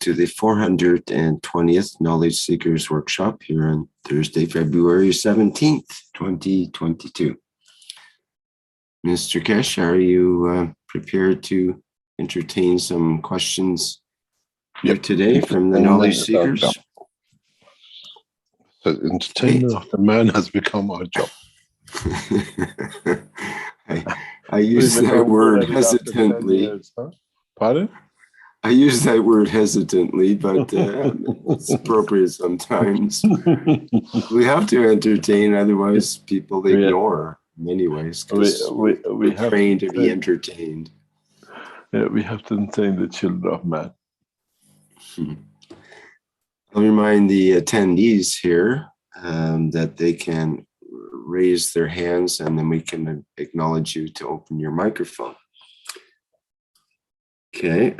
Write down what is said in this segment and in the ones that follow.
to the 420th Knowledge Seekers Workshop here on Thursday, February 17th, 2022. Mr. Kesh, are you prepared to entertain some questions here today from the Knowledge Seekers? The entertainment of the man has become our job. I use that word hesitantly. Pardon? I use that word hesitantly, but it's appropriate sometimes. We have to entertain, otherwise people ignore in many ways. We have trained to be entertained. Yeah, we have to entertain the children of man. I'll remind the attendees here that they can raise their hands and then we can acknowledge you to open your microphone. Okay.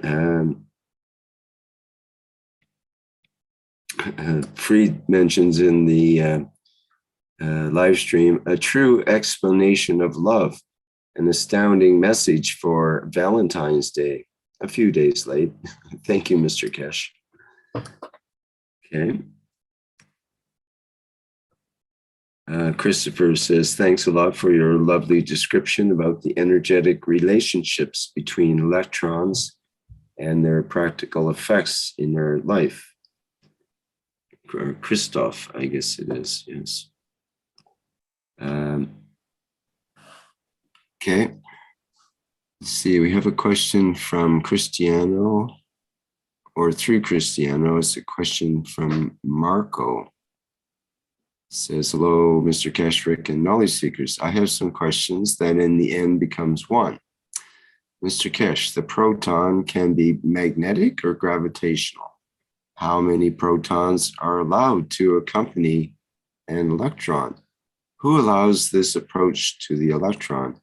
Fried mentions in the live stream, a true explanation of love, an astounding message for Valentine's Day, a few days late. Thank you, Mr. Kesh. Okay. Christopher says, thanks a lot for your lovely description about the energetic relationships between electrons and their practical effects in their life. Christoph, I guess it is, yes. Okay. Let's see, we have a question from Cristiano, or through Cristiano. It's a question from Marco. Says, hello, Mr. Kesh, Rick, and Knowledge Seekers. I have some questions that in the end becomes one. Mr. Kesh, the proton can be magnetic or gravitational? How many protons are allowed to accompany an electron? Who allows this approach to the electron?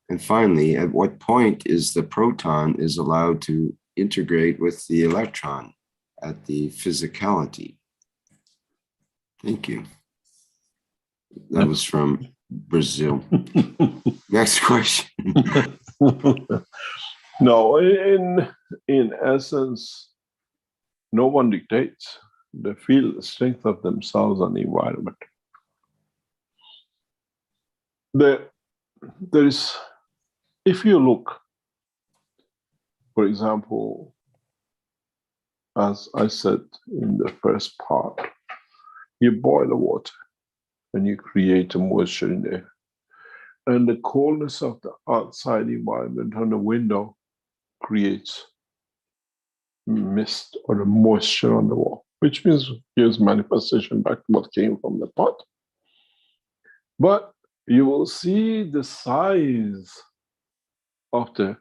And finally, at what point is the proton is allowed to integrate with the electron at the physicality? Thank you. That was from Brazil. Next question. No, in essence, no one dictates. They feel the strength of themselves and the environment. There is, if you look, for example, as I said in the first part, you boil the water and you create a moisture in there. And the coldness of the outside environment on the window creates mist or the moisture on the wall, which means gives manifestation back to what came from the pot. But you will see the size of the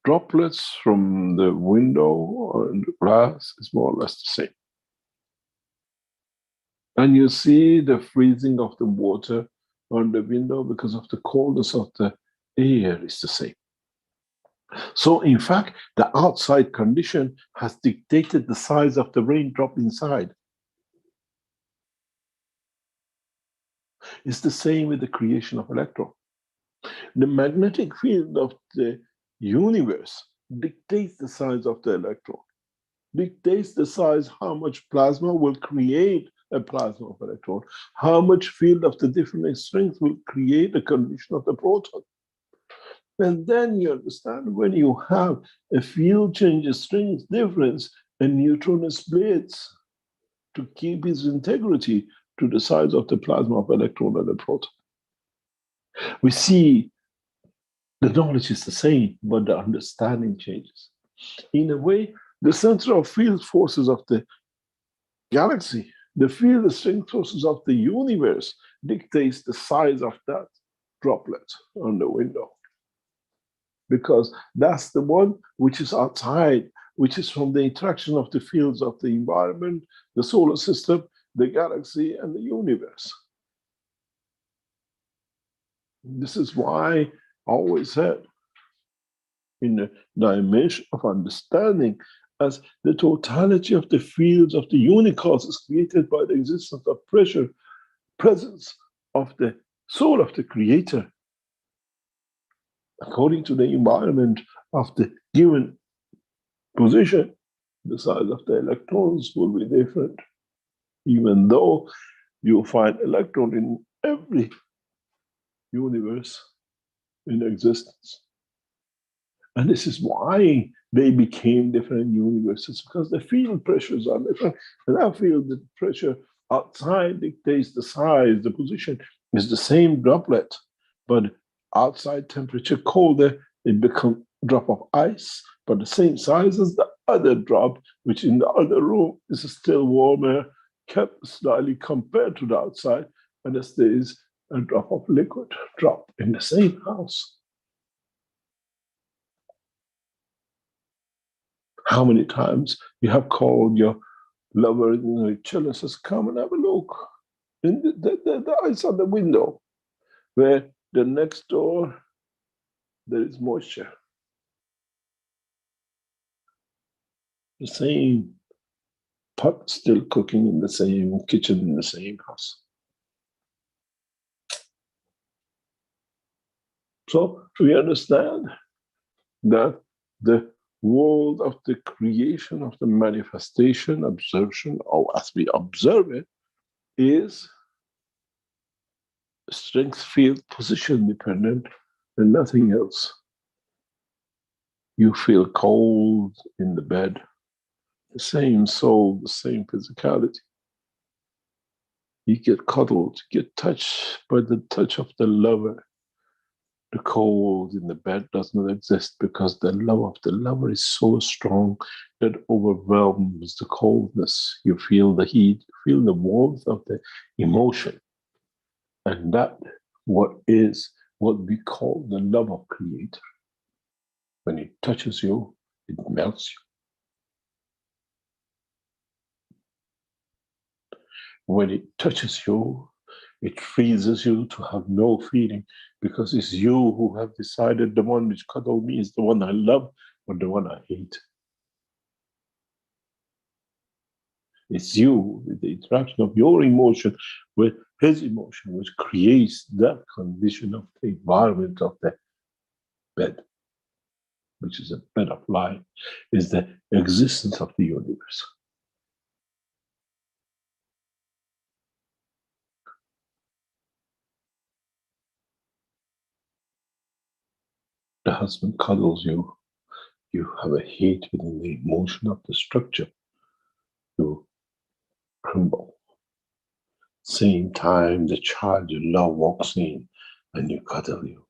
droplets from the window and the glass is more or less the same. And you see the freezing of the water on the window because of the coldness of the air is the same. So in fact, the outside condition has dictated the size of the raindrop inside. It's the same with the creation of electron. The magnetic field of the universe dictates the size of the electron, dictates the size, how much plasma will create a plasma of electron, how much field of the different strength will create a condition of the proton. And then you understand when you have a field changes strength difference, a neutron splits to keep its integrity to the size of the plasma of electron and the proton. We see the knowledge is the same, but the understanding changes. In a way, the central field forces of the galaxy, the field strength forces of the universe dictates the size of that droplet on the window. Because that's the one which is outside, which is from the interaction of the fields of the environment, the solar system, the galaxy, and the universe. This is why I always said, in the dimension of understanding, as the totality of the fields of the universe is created by the existence of pressure, presence of the soul of the creator, according to the environment of the given position, the size of the electrons will be different, even though you find electron in every universe in existence. And this is why they became different universes, because the field pressures are different. And I feel the pressure outside dictates the size, the position is the same droplet, but outside temperature colder, it becomes a drop of ice, but the same size as the other drop, which in the other room is still warmer, kept slightly compared to the outside, and it stays a drop of liquid drop in the same house. How many times you have called your lover, children says, come and have a look. In the ice on the window, where the next door there is moisture. The same pot still cooking in the same kitchen in the same house. So we understand that the world of the creation of the manifestation, observation, or as we observe it, is strength field position dependent and nothing else. You feel cold in the bed, the same soul, the same physicality. You get cuddled, get touched by the touch of the lover. The cold in the bed does not exist because the love of the lover is so strong that overwhelms the coldness. You feel the heat, you feel the warmth of the emotion. And that what we call the love of Creator. When it touches you, it melts you. When it touches you, it freezes you to have no feeling, because it's you who have decided the one which cuddled me is the one I love or the one I hate. It's you, with the interaction of your emotion with his emotion, which creates that condition of the environment of the bed, which is a bed of life, is the existence of the universe. The husband cuddles you, you have a hate within the emotion of the structure, you crumble. Same time, the child you love walks in and you cuddle you.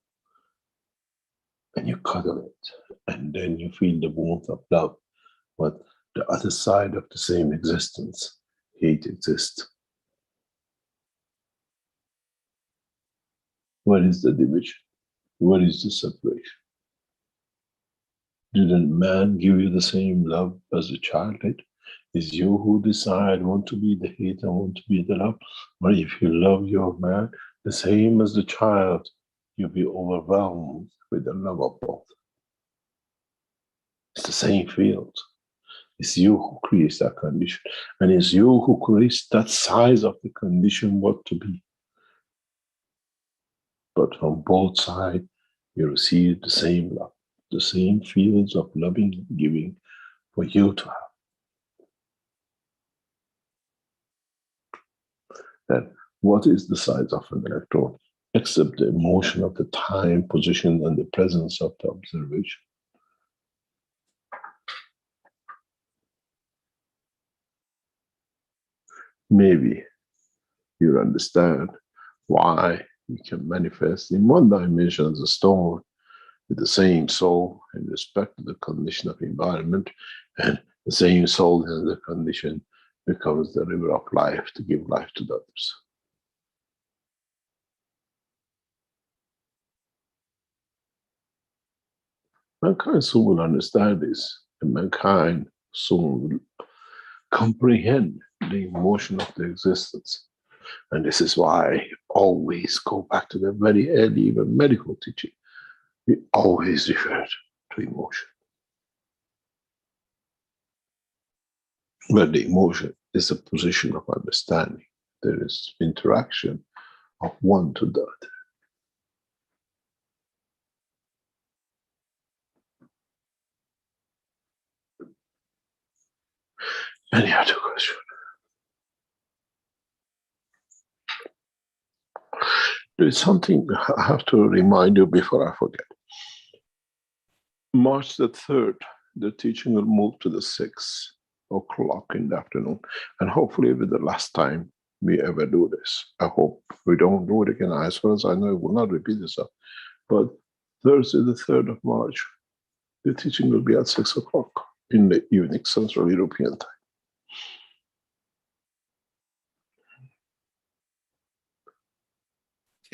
And you cuddle it. And then you feel the warmth of love. But the other side of the same existence, hate exists. What is the division? What is the separation? Didn't man give you the same love as the child did? It's you who decide, want to be the hate and want to be the love. Or if you love your man, the same as the child, you'll be overwhelmed with the love of both. It's the same field. It's you who creates that condition. And it's you who creates that size of the condition what to be. But from both sides, you receive the same love, the same feelings of loving and giving for you to have. Then what is the size of an electron? Except the emotion of the time, position, and the presence of the observation. Maybe you understand why you can manifest in one dimension as a stone with the same soul in respect to the condition of environment, and the same soul in the condition becomes the river of life to give life to the others. Mankind soon will understand this, and mankind soon will comprehend the emotion of their existence. And this is why I always go back to the very early, even medical teaching. We always refer to emotion. But the emotion is a position of understanding. There is interaction of one to the other. Any other question? There is something I have to remind you before I forget. March the 3rd, the teaching will move to the 6 o'clock in the afternoon. And hopefully it will be the last time we ever do this. I hope we don't do it again. As far as I know, it will not repeat itself. But Thursday, the 3rd of March, the teaching will be at 6 o'clock in the evening, Central European time.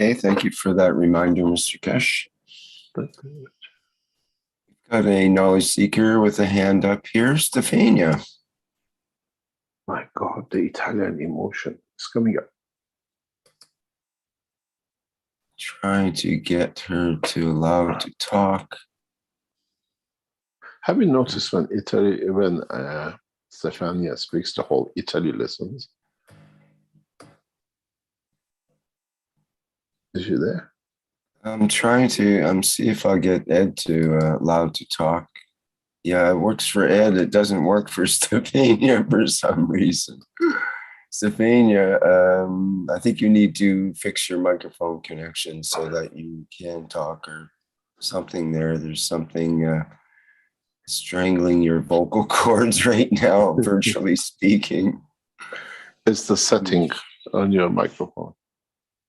Okay, thank you for that reminder, Mr. Kesh. Thank you. Got a knowledge seeker with a hand up here, Stefania. My God, the Italian emotion is coming up. Trying to get her to allow to talk. Have you noticed when Stefania speaks, the whole Italy listens? Is she there? I'm trying to see if I'll get Ed to allow to talk. Yeah, it works for Ed. It doesn't work for Stefania for some reason. Stefania, I think you need to fix your microphone connection so that you can talk or something there. There's something strangling your vocal cords right now, virtually speaking. It's the setting on your microphone.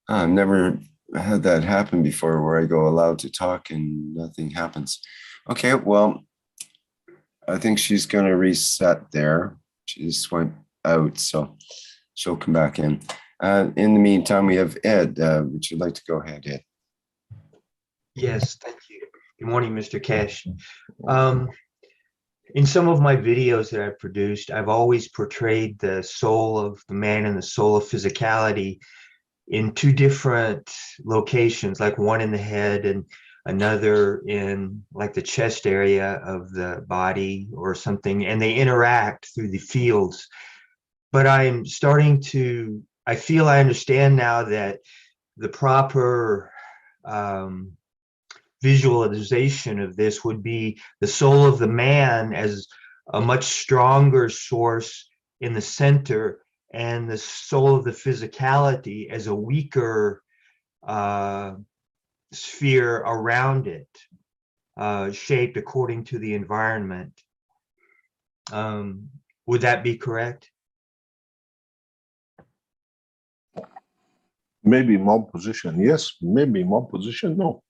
I've never had that happen before where I go allowed to talk and nothing happens. Okay, well, I think she's going to reset there. She just went out, so she'll come back in. In the meantime, we have Ed. Would you like to go ahead, Ed? Yes, thank you. Good morning, Mr. Kesh. In some of my videos that I've produced, I've always portrayed the soul of the man and the soul of physicality in two different locations, like one in the head and another in like the chest area of the body or something, and they interact through the fields. But I'm starting to, I feel I understand now that the proper visualization of this would be the soul of the man as a much stronger source in the center, and the soul of the physicality as a weaker sphere around it, shaped according to the environment. Would that be correct? Maybe in one position, yes. Maybe in one position, no.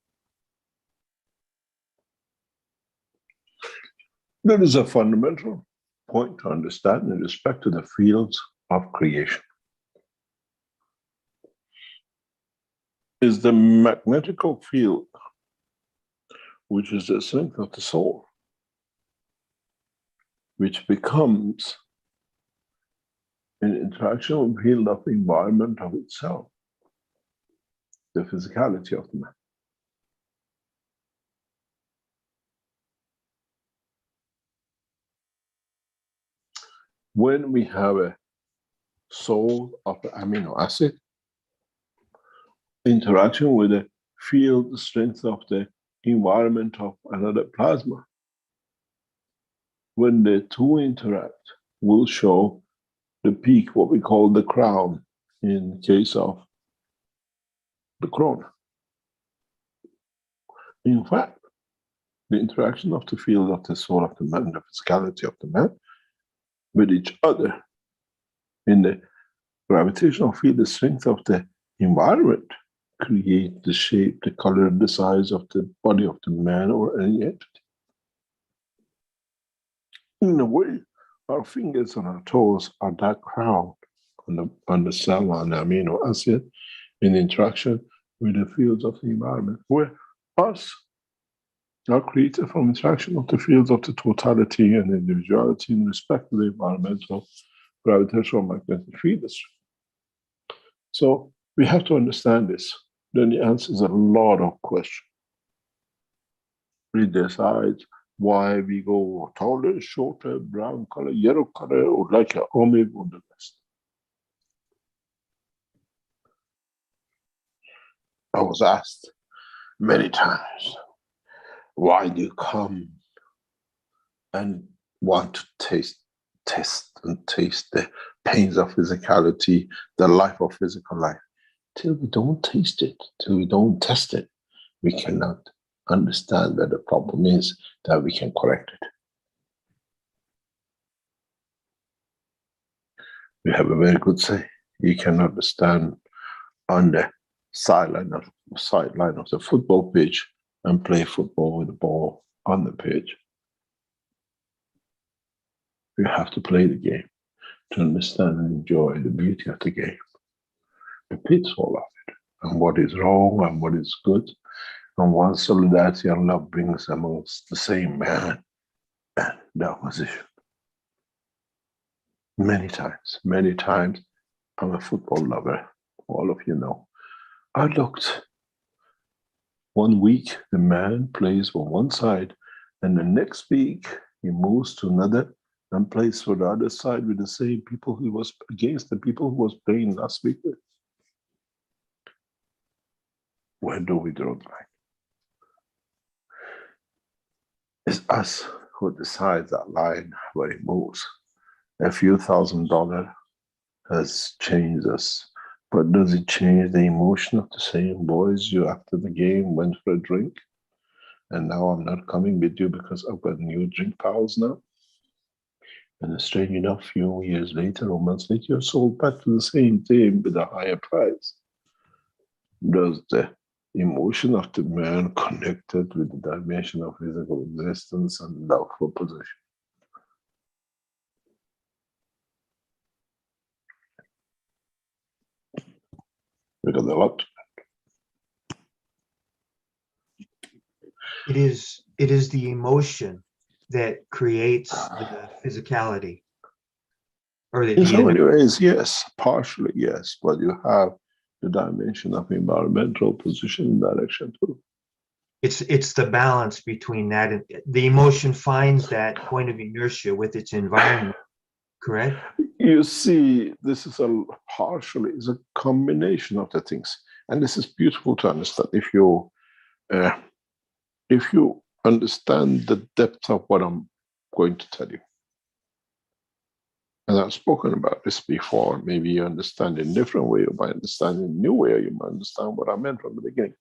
There is a fundamental point to understand in respect to the fields of creation. Is the magnetical field, which is the strength of the soul, which becomes an interaction field of the environment of itself, the physicality of the man. When we have a soul of an amino acid interaction with the field strength of the environment of another plasma, when the two interact, will show the peak, what we call the crown in case of the corona. In fact, the interaction of the field of the soul of the man, the physicality of the man, with each other in the gravitational field, the strength of the environment, create the shape, the color, the size of the body of the man or any entity. In a way, our fingers and our toes are that crown on the cell, on the amino acid, in interaction with the fields of the environment, where us are created from interaction of the fields of the totality and individuality in respect to the environmental gravitational magnetic fields. So we have to understand this. Then it answers a lot of questions. It decides why we go taller, shorter, brown color, yellow color, or like a omega or the rest. I was asked many times, why do you come and want to taste test and taste the pains of physicality, the life of physical life. Till we don't taste it, till we don't test it, we cannot understand where the problem is, that we can correct it. We have a very good say. You cannot stand on the sideline of the football pitch and play football with the ball on the pitch. You have to play the game to understand and enjoy the beauty of the game, the pitfall of it, and what is wrong and what is good, and what solidarity and love brings amongst the same man and the opposition. Many times, I'm a football lover, all of you know. I looked, 1 week the man plays for one side, and the next week he moves to another and plays for the other side with the same people he was against, the people who was playing last week with. Where do we draw the line? It's us who decides that line where it moves. A few $1,000s has changed us, but does it change the emotion of the same boys you after the game went for a drink? And now I'm not coming with you because I've got new drink pals now. And strange enough, few years later or months later, you're sold back to the same team with a higher price. Does the emotion of the man connected with the dimension of physical existence and love for possession? We got a lot. It is the emotion that creates the physicality. Or in so many ways, yes, partially, yes, but you have the dimension of environmental position and direction too. It's the balance between that and the emotion finds that point of inertia with its environment, correct? You see, this is it's a combination of the things, and this is beautiful to understand if you understand the depth of what I'm going to tell you. And I've spoken about this before. Maybe you understand in a different way, or by understanding a new way, you might understand what I meant from the beginning.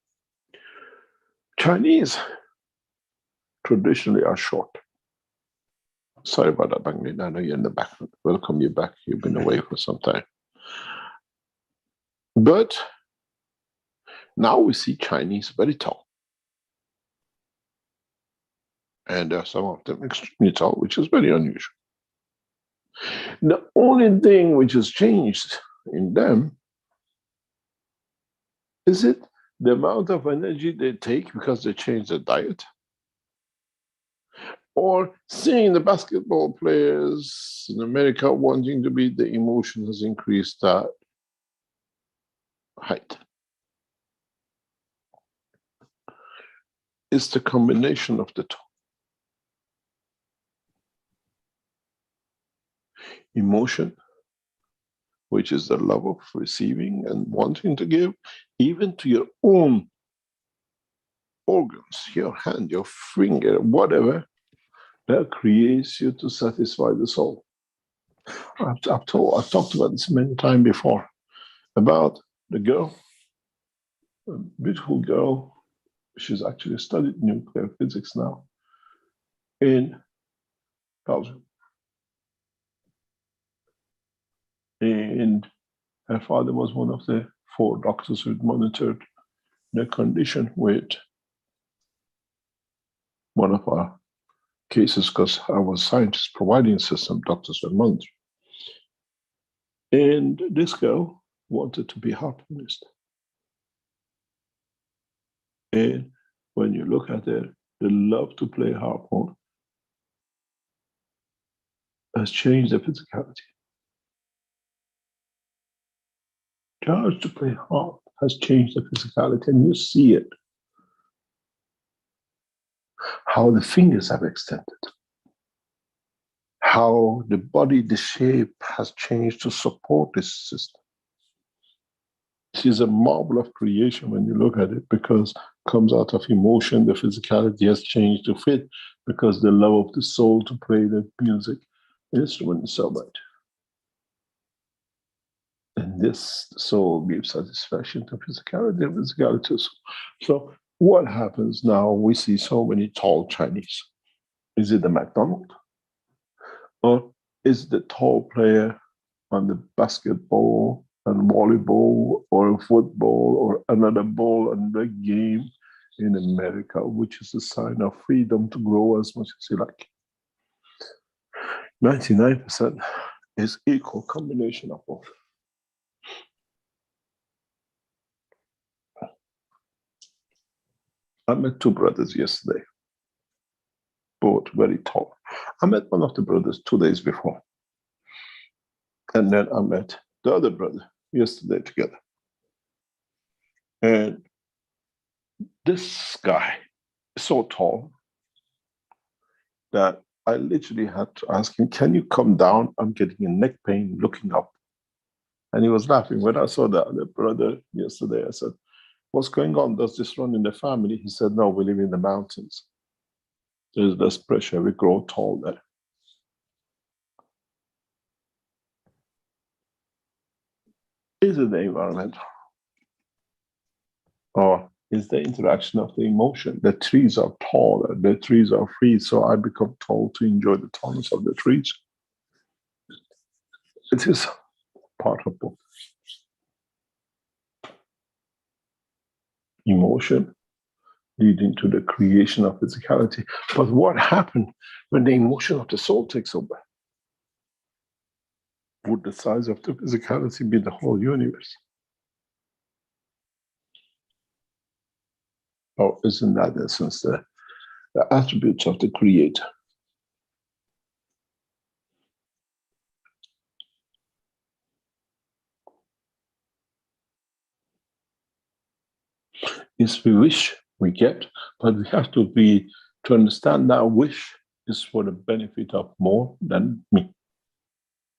Chinese traditionally are short. Sorry about that, Bang Lin. I know you're in the back. Welcome you back. You've been away for some time. But now we see Chinese very tall. And there are some of them extremely tall, which is very unusual. The only thing which has changed in them is it the amount of energy they take because they change their diet, or seeing the basketball players in America wanting to be, the emotion has increased that height. It's the combination of the two. Emotion, which is the love of receiving and wanting to give, even to your own organs, your hand, your finger, whatever, that creates you to satisfy the soul. I've talked about this many times before, about the girl, a beautiful girl. She's actually studied nuclear physics now in Belgium. And her father was one of the 4 doctors who monitored the condition with one of our cases, because I was scientists providing system, doctors were monitoring. And this girl wanted to be a harpoonist. And when you look at it, the love to play harpoon has changed the physicality. Charge to play harp has changed the physicality, and you see it. How the fingers have extended. How the body, the shape has changed to support this system. It is a marvel of creation when you look at it, because it comes out of emotion. The physicality has changed to fit because the love of the soul to play the music instrument is subject. And this soul gives satisfaction to physicality and physicality. So what happens now? We see so many tall Chinese. Is it the McDonald? Or is the tall player on the basketball and volleyball or football or another ball and the game in America, which is a sign of freedom to grow as much as you like? 99% is equal combination of both. I met two brothers yesterday, both very tall. I met one of the brothers 2 days before. And then I met the other brother yesterday together. And this guy is so tall that I literally had to ask him, can you come down? I'm getting a neck pain looking up. And he was laughing. When I saw the other brother yesterday, I said, what's going on? Does this run in the family? He said, no, we live in the mountains. There's less pressure. We grow tall there. Is it the environment? Or is the interaction of the emotion? The trees are taller, the trees are free, so I become tall to enjoy the tallness of the trees. It is part of both. Emotion leading to the creation of physicality. But what happened when the emotion of the soul takes over? Would the size of the physicality be the whole universe? Or isn't that, in essence, the attributes of the Creator? If we wish, we get, but we have to understand that wish is for the benefit of more than me,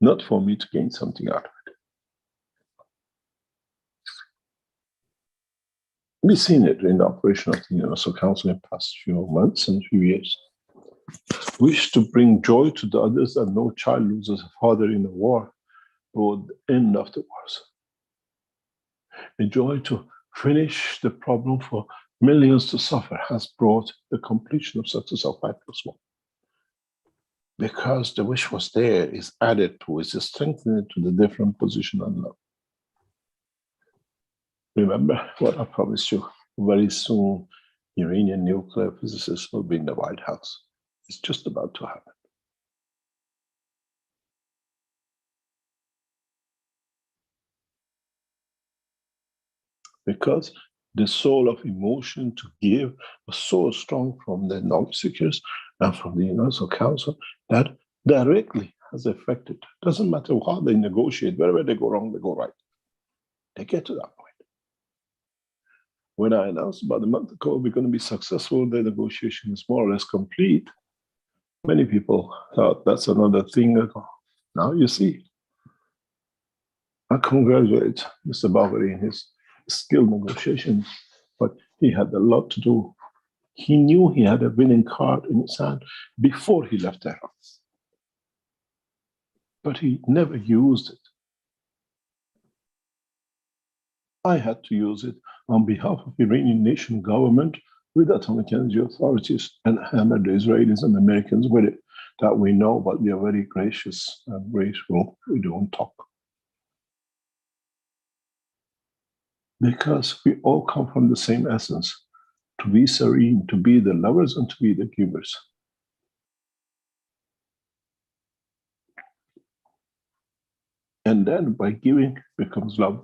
not for me to gain something out of it. We've seen it in the operation of the Universal Council in the past few months and few years. Wish to bring joy to the others, and no child loses a father in a war, brought the end of the wars. A joy to finish the problem for millions to suffer has brought the completion of success of 5+1. Because the wish was there, is added to, is strengthened to the different position and love. Remember what I promised you, very soon Iranian nuclear physicists will be in the White House. It's just about to happen. Because the soul of emotion to give was so strong from the knowledge seekers and from the Universal Council that directly has affected. Doesn't matter how they negotiate, wherever they go wrong, they go right. They get to that point. When I announced about a month ago we're going to be successful, the negotiation is more or less complete, many people thought that's another thing. Now you see. I congratulate Mr. Barbary in his skilled negotiations, but he had a lot to do. He knew he had a winning card in his hand before he left Tehran, but he never used it. I had to use it on behalf of the Iranian nation government with atomic energy authorities and hammer the Israelis and Americans with it, that we know, but we are very gracious and graceful. We don't talk. Because we all come from the same essence, to be serene, to be the lovers and to be the givers. And then by giving becomes love.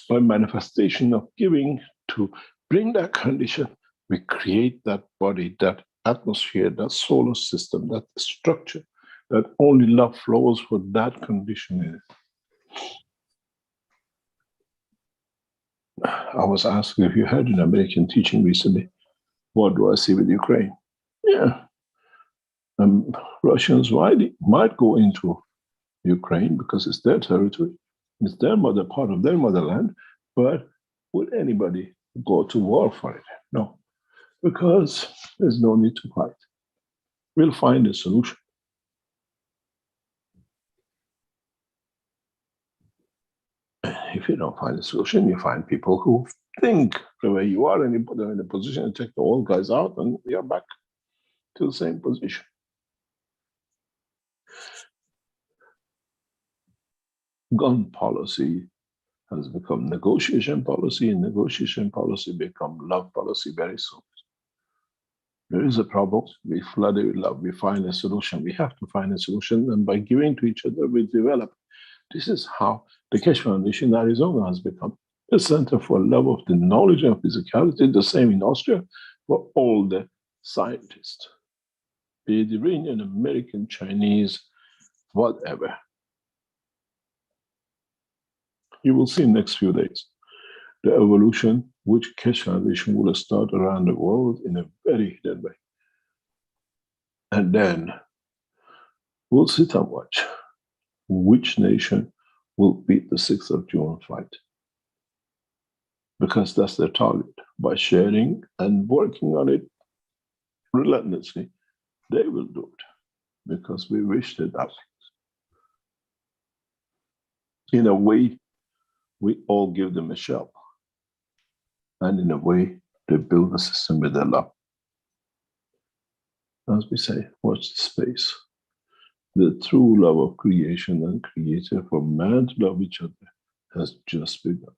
By manifestation of giving to bring that condition, we create that body, that atmosphere, that solar system, that structure, that only love flows for that condition in it. I was asked if you heard an American teaching recently, what do I see with Ukraine? Yeah. Russians might go into Ukraine because it's their territory, it's their part of their motherland, but would anybody go to war for it? No, because there's no need to fight. We'll find a solution. If you don't find a solution, you find people who think the way you are, and you put them in a position and take the old guys out, and you're back to the same position. Gun policy has become negotiation policy, and negotiation policy become love policy very soon. There is a problem, we flood it with love, we find a solution, we have to find a solution, and by giving to each other, we develop. This is how the Keshe Foundation in Arizona has become a center for love of the knowledge and physicality, the same in Austria for all the scientists, be it Iranian, American, Chinese, whatever. You will see in the next few days the evolution which Keshe Foundation will start around the world in a very hidden way. And then we'll sit and watch which nation will beat the 6th of June fight. Because that's their target. By sharing and working on it relentlessly, they will do it. Because we wish it that. In a way, we all give them a shell. And in a way, they build a system with their love. As we say, watch the space. The true love of creation and creator for man to love each other has just begun.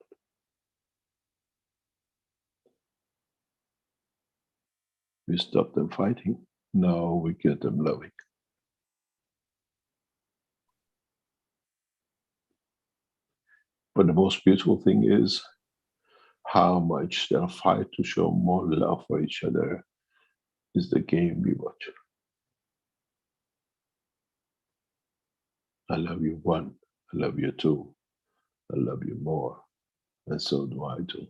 We stop them fighting, now we get them loving. But the most beautiful thing is how much they'll fight to show more love for each other is the game we watch. I love you one, I love you two, I love you more, and so do I too.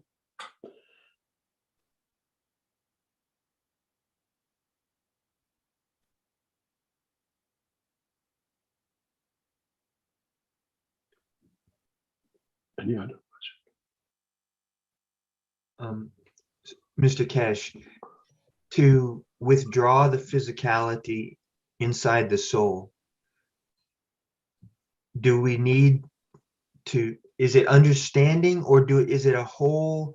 Any other question? Mr. Keshe, to withdraw the physicality inside the soul, do we need to, is it understanding, or is it a whole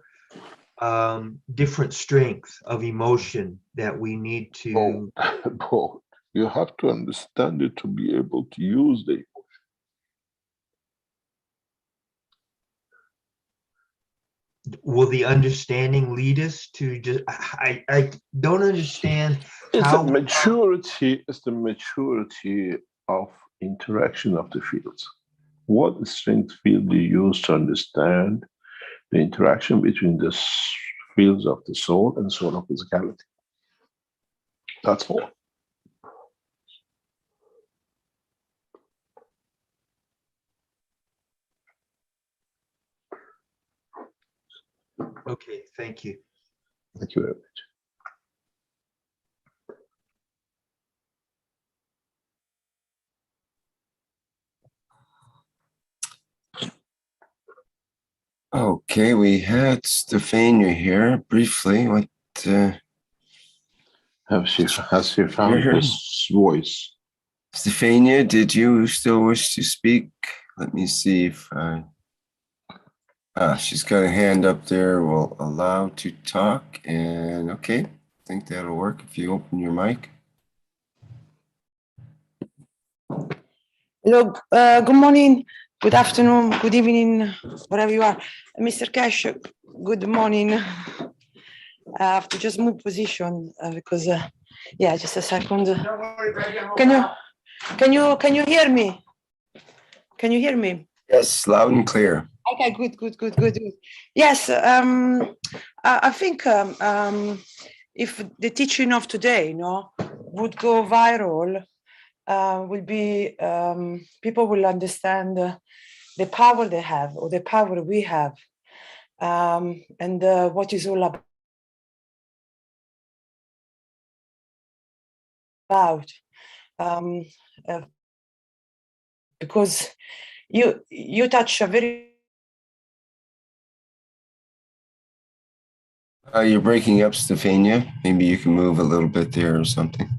different strength of emotion that we need to? Both. You have to understand it to be able to use the emotion. Will the understanding lead us to just, I don't understand It's how. It's the maturity of interaction of the fields. What strength field do you use to understand the interaction between the fields of the soul and soul of physicality? That's all. Okay, thank you. Thank you very much. Okay, we had Stefania here briefly. What has she found this voice? Stefania, did you still wish to speak? Let me see if she's got a hand up there. We'll allow to talk, and okay, I think that'll work if you open your mic. Hello, good morning, good afternoon, good evening, wherever you are. Mr. Keshe, good morning. I have to just move position because, yeah, just a second. Can you hear me? Can you hear me? Yes, loud and clear. Okay, good. Yes, I think if the teaching of today, would go viral, will be people will understand the power they have, or the power we have, and what is all about. Because you touch a very You're breaking up, Stefania. Maybe you can move a little bit there or something.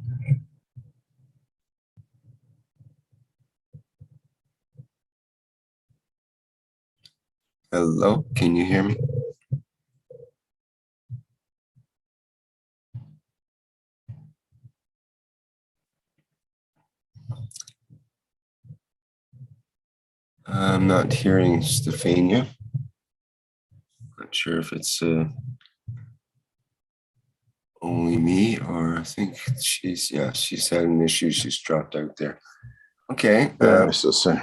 Hello, can you hear me? I'm not hearing Stefania. Not sure if it's only me or I think she's had an issue. She's dropped out there. Okay. It's the same.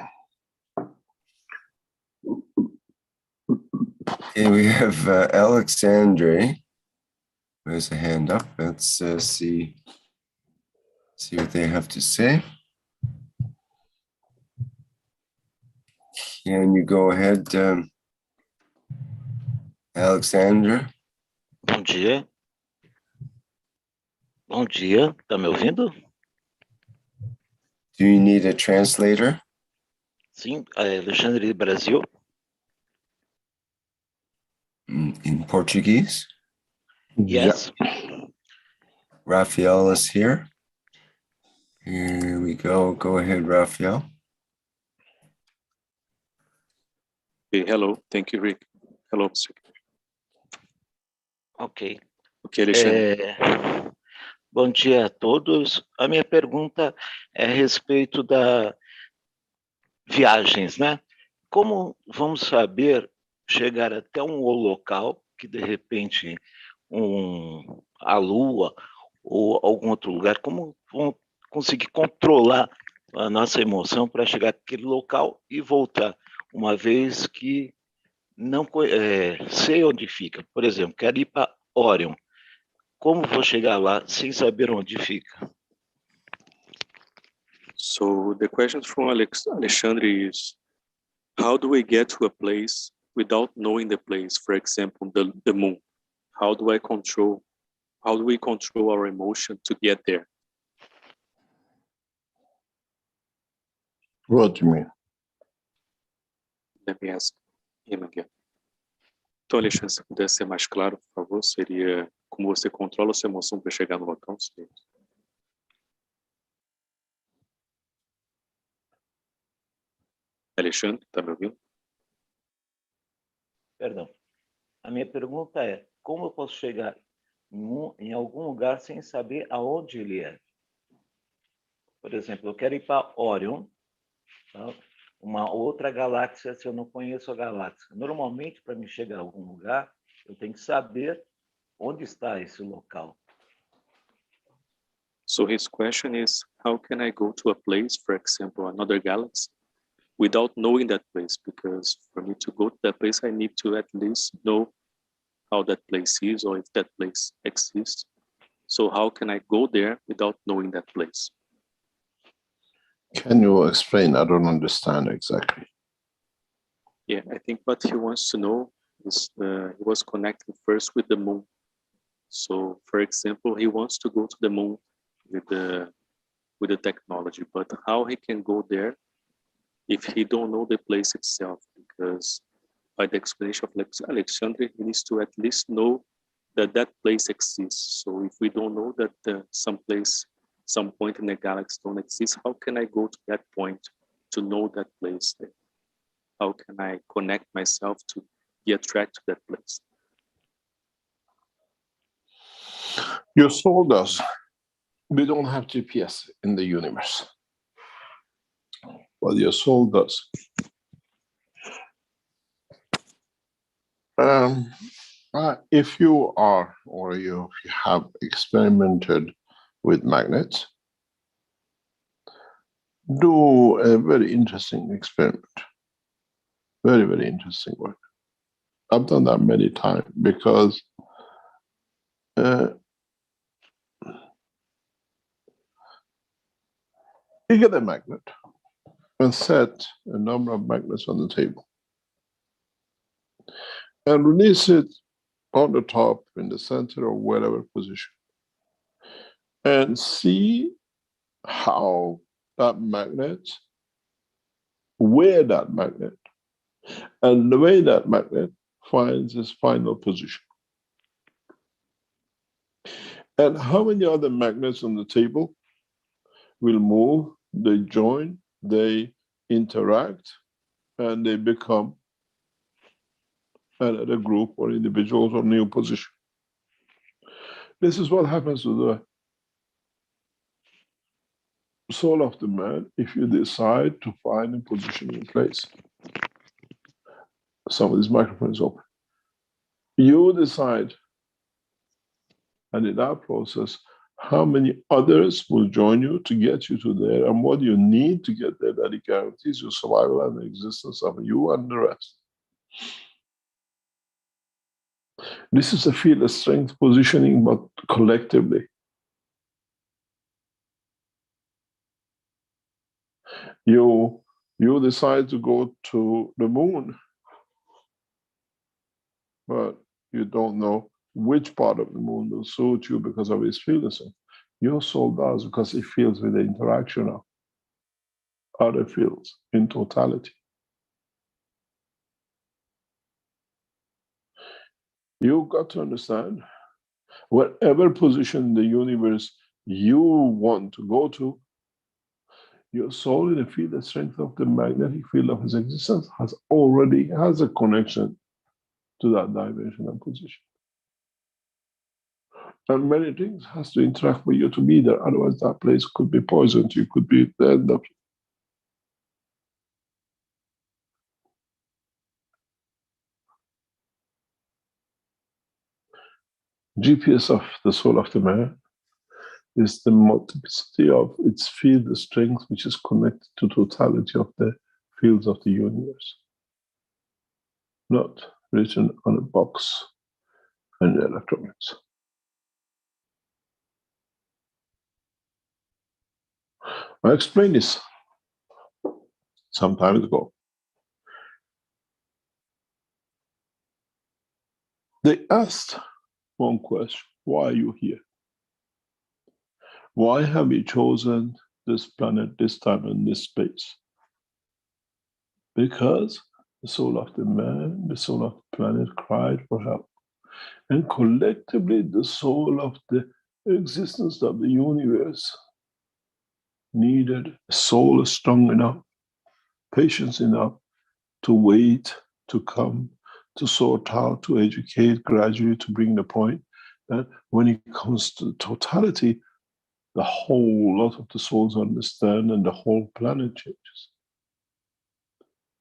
Okay, we have Alexandre who has a hand up. Let's see what they have to say. Can you go ahead, Alexandra? Bom dia. Bom dia, tá me ouvindo? Do you need a translator? Sim, Alexandre de Brasil. In Portuguese? Yes. Raphael is here. Here we go. Go ahead, Raphael. Okay, hello. Thank you, Rick. Hello, Mr. Ok. Ok, Alexandre. Bom dia a todos. A minha pergunta é a respeito da viagens, né? Como vamos saber chegar até um local que, de repente, a Lua ou algum outro lugar, como vamos conseguir controlar a nossa emoção para chegar àquele local e voltar, uma vez que não sei onde fica? Por exemplo, quero ir para Orion. Como vou chegar lá sem saber onde fica? So the question from Alexandre is, how do we get to a place without knowing the place? For example, the moon. How do we control our emotion to get there? What do you mean? Let me ask him again. Então, Alexandre, se pudesse ser mais claro, por favor, seria como você controla a sua emoção para chegar no local? Alexandre, está me ouvindo? Perdão. A minha pergunta é, como eu posso chegar em algum lugar sem saber aonde ele é? Por exemplo, eu quero ir para Orion, tá? Uma outra galáxia, se eu não conheço a galáxia. Normalmente, para me chegar a algum lugar, eu tenho que saber onde está esse local. So his question is, how can I go to a place, for example, another galaxy, without knowing that place? Because for me to go to that place, I need to at least know how that place is or if that place exists. So how can I go there without knowing that place? Can you explain? I don't understand exactly. Yeah, I think what he wants to know is he was connecting first with the moon. So, for example, he wants to go to the moon with the technology, but how he can go there if he don't know the place itself? Because by the explanation of Alexandre, he needs to at least know that that place exists. So if we don't know that some point in the galaxy don't exist, how can I go to that point to know that place? How can I connect myself to be attracted to that place? You told us we don't have GPS in the universe. Well, your soul does. If you are or you have experimented with magnets, do a very interesting experiment. Very, very interesting work. I've done that many times because you get a magnet and set a number of magnets on the table and release it on the top, in the center, or whatever position, and see how that magnet, where that magnet, and the way that magnet finds its final position. And how many other magnets on the table will move, they join, they interact, and they become another group or individuals or new position. This is what happens to the soul of the man if you decide to find a position in place. Some of these microphones open. You decide, and in that process, how many others will join you to get you to there, and what you need to get there that it guarantees your survival and the existence of you and the rest. This is a field of strength positioning, but collectively. You decide to go to the moon, but you don't know which part of the moon will suit you because of its field of strength. Your soul does because it feels with the interaction of other fields in totality. You've got to understand, whatever position in the universe you want to go to, your soul in the field of strength of the magnetic field of its existence already has a connection to that dimension and position. And many things has to interact with you to be there. Otherwise, that place could be poisoned. You could be the end of it. GPS of the soul of the man is the multiplicity of its field of strength, which is connected to totality of the fields of the universe, not written on a box and electronics. I explained this some time ago. They asked one question: why are you here? Why have you chosen this planet, this time, and this space? Because the soul of the man, the soul of the planet cried for help. And collectively, the soul of the existence of the universe needed a soul strong enough, patience enough to wait, to come, to sort out, to educate, gradually to bring the point that when it comes to totality, the whole lot of the souls understand and the whole planet changes.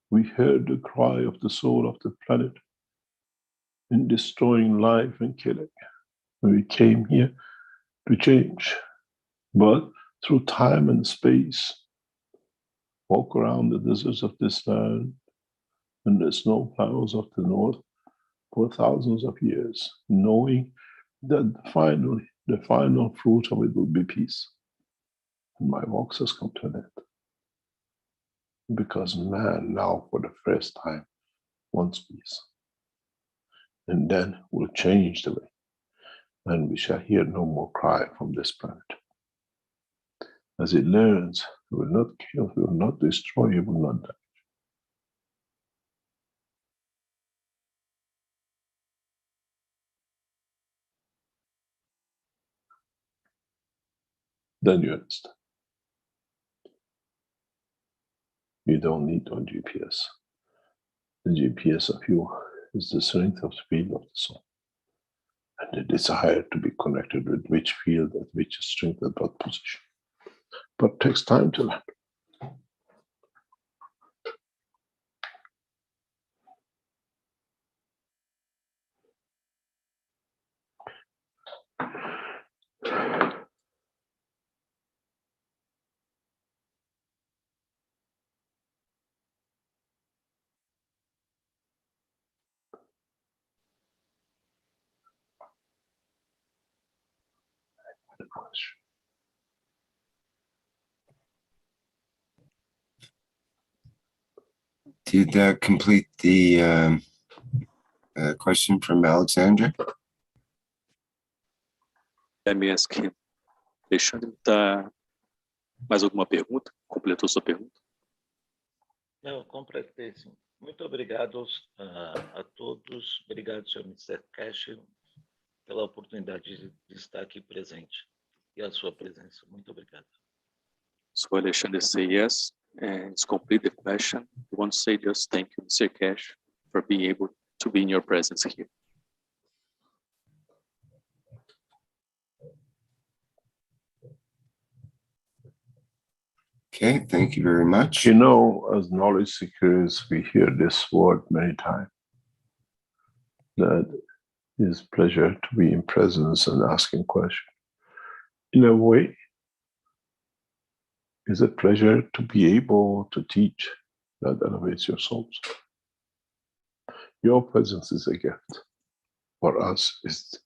We heard the cry of the soul of the planet in destroying life and killing. We came here to change, but through time and space, walk around the deserts of this land and the snow plows of the north for thousands of years, knowing that finally the final fruit of it will be peace. And my walks has come to an end. Because man now for the first time wants peace. And then we'll change the way. And we shall hear no more cry from this planet. As it learns, it will not kill, it will not destroy, it will not die. Then you understand. You don't need no GPS. The GPS of you is the strength of the field of the soul. And the desire to be connected with which field, at which strength, at what position. But it takes time to learn. Did that complete the question from Alexandra? Let me ask him. Alexandre, mais alguma pergunta? Completou sua pergunta? Não, completei sim. Muito obrigado a todos. Obrigado, senhor Mr. Cash, pela oportunidade de estar aqui presente e a sua presença. Muito obrigado. So Alexandre say yes, and it's complete the question. I want to say just thank you, Mr. Cash, for being able to be in your presence here. Okay, thank you very much. You know, as knowledge seekers, we hear this word many times. That is pleasure to be in presence and asking questions. In a way, it's a pleasure to be able to teach that elevates your souls. Your presence is a gift. For us, it's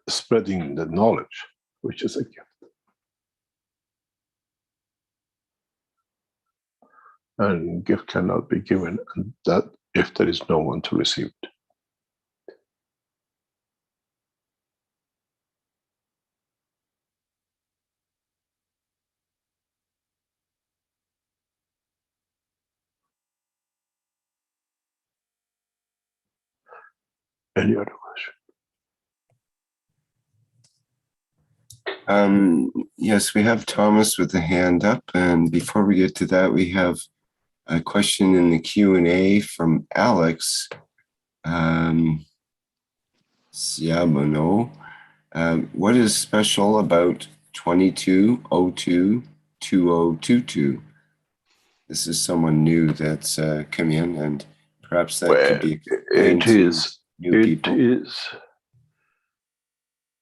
spreading the knowledge, which is a gift. And gift cannot be given that if there is no one to receive it. Any other question? Yes, we have Thomas with a hand up, and before we get to that, we have a question in the Q&A from Alex Siamono. What is special about 2202-2022? This is someone new that's come in, and perhaps that could be it is new people.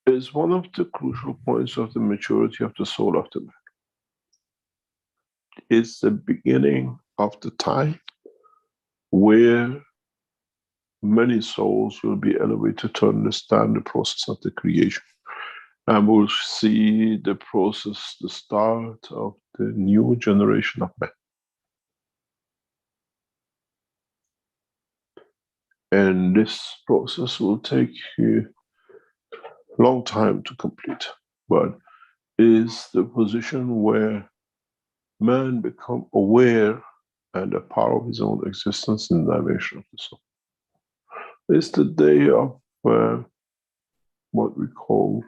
Is one of the crucial points of the maturity of the soul of the man. It's the beginning of the time where many souls will be elevated to understand the process of the creation. And we'll see the process, the start of the new generation of men. And this process will take a long time to complete, but is the position where man become aware and the power of his own existence in the dimension of the soul. It's the day of what we call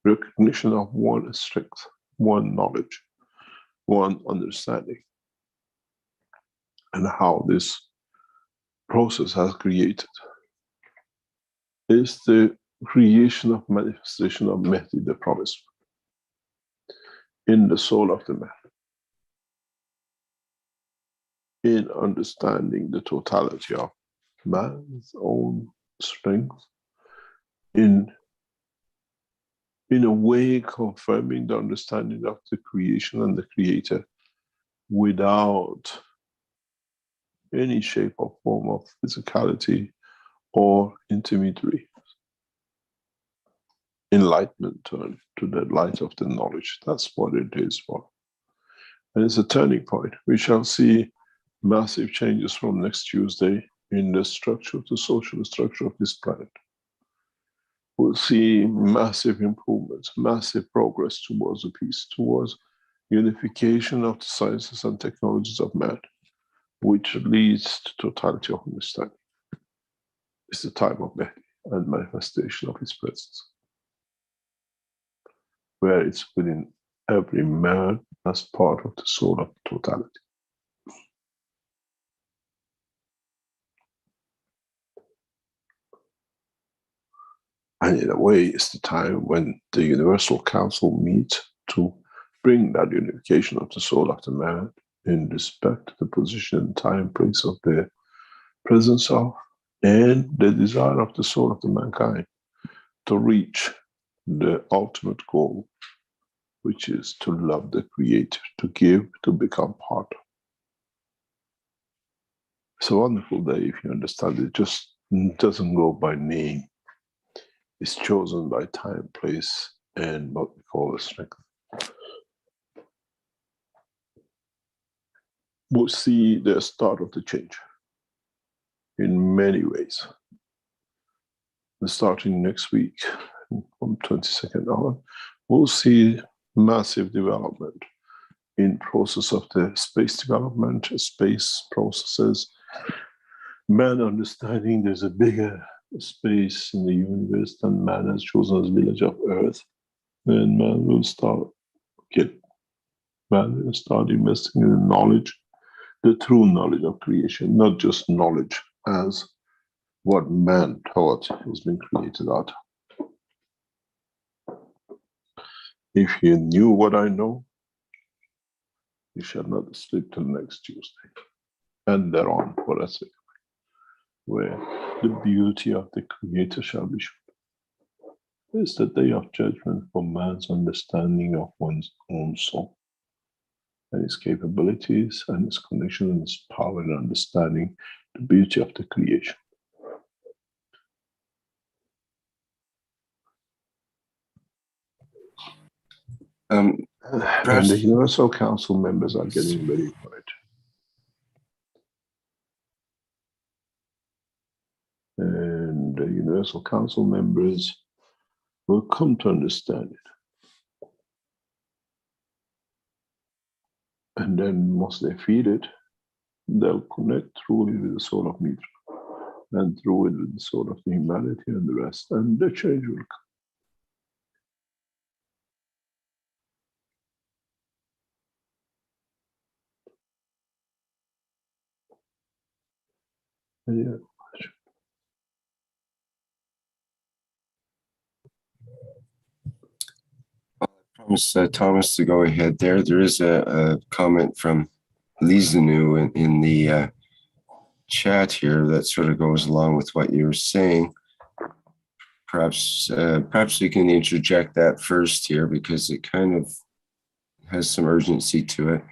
recognition of one strength, one knowledge, one understanding, and how this process has created. It's the creation of manifestation of Mehdi, the promised one, in the soul of the man. In understanding the totality of man's own strength, in a way confirming the understanding of the creation and the creator without any shape or form of physicality or intermediary. Enlightenment to the light of the knowledge. That's what it is for. And it's a turning point. We shall see massive changes from next Tuesday in the structure of the social structure of this planet. We'll see massive improvements, massive progress towards the peace, towards unification of the sciences and technologies of man, which leads to totality of understanding. It's the time of Mehdi and manifestation of his presence, where it's within every man as part of the soul of totality. And in a way, it's the time when the Universal Council meets to bring that unification of the soul of the man in respect to the position, time, place of the presence of, and the desire of the soul of the mankind to reach the ultimate goal, which is to love the Creator, to give, to become part of. It's a wonderful day if you understand it. Just doesn't go by name. It's chosen by time, place, and what we call a strength. We'll see the start of the change in many ways. Starting next week, from 22nd on, we'll see massive development in process of the space development, space processes, man understanding there's a bigger space in the universe than man has chosen as village of Earth. And man will start investing in the knowledge, the true knowledge of creation, not just knowledge as what man thought has been created out of. If you knew what I know, you shall not sleep till next Tuesday, and thereon for us, where the beauty of the Creator shall be shown. It's the day of judgment for man's understanding of one's own soul and its capabilities and its connection and its power and understanding the beauty of the creation. And the Universal Council members are getting very quiet. And the Universal Council members will come to understand it. And then once they feel it, they'll connect through it with the soul of Mitra, and through it with the soul of the humanity and the rest, and the change will come. Any other question? I promise Thomas to go ahead there. There is a comment from Lizanu in the chat here that sort of goes along with what you were saying. Perhaps we can interject that first here because it kind of has some urgency to it.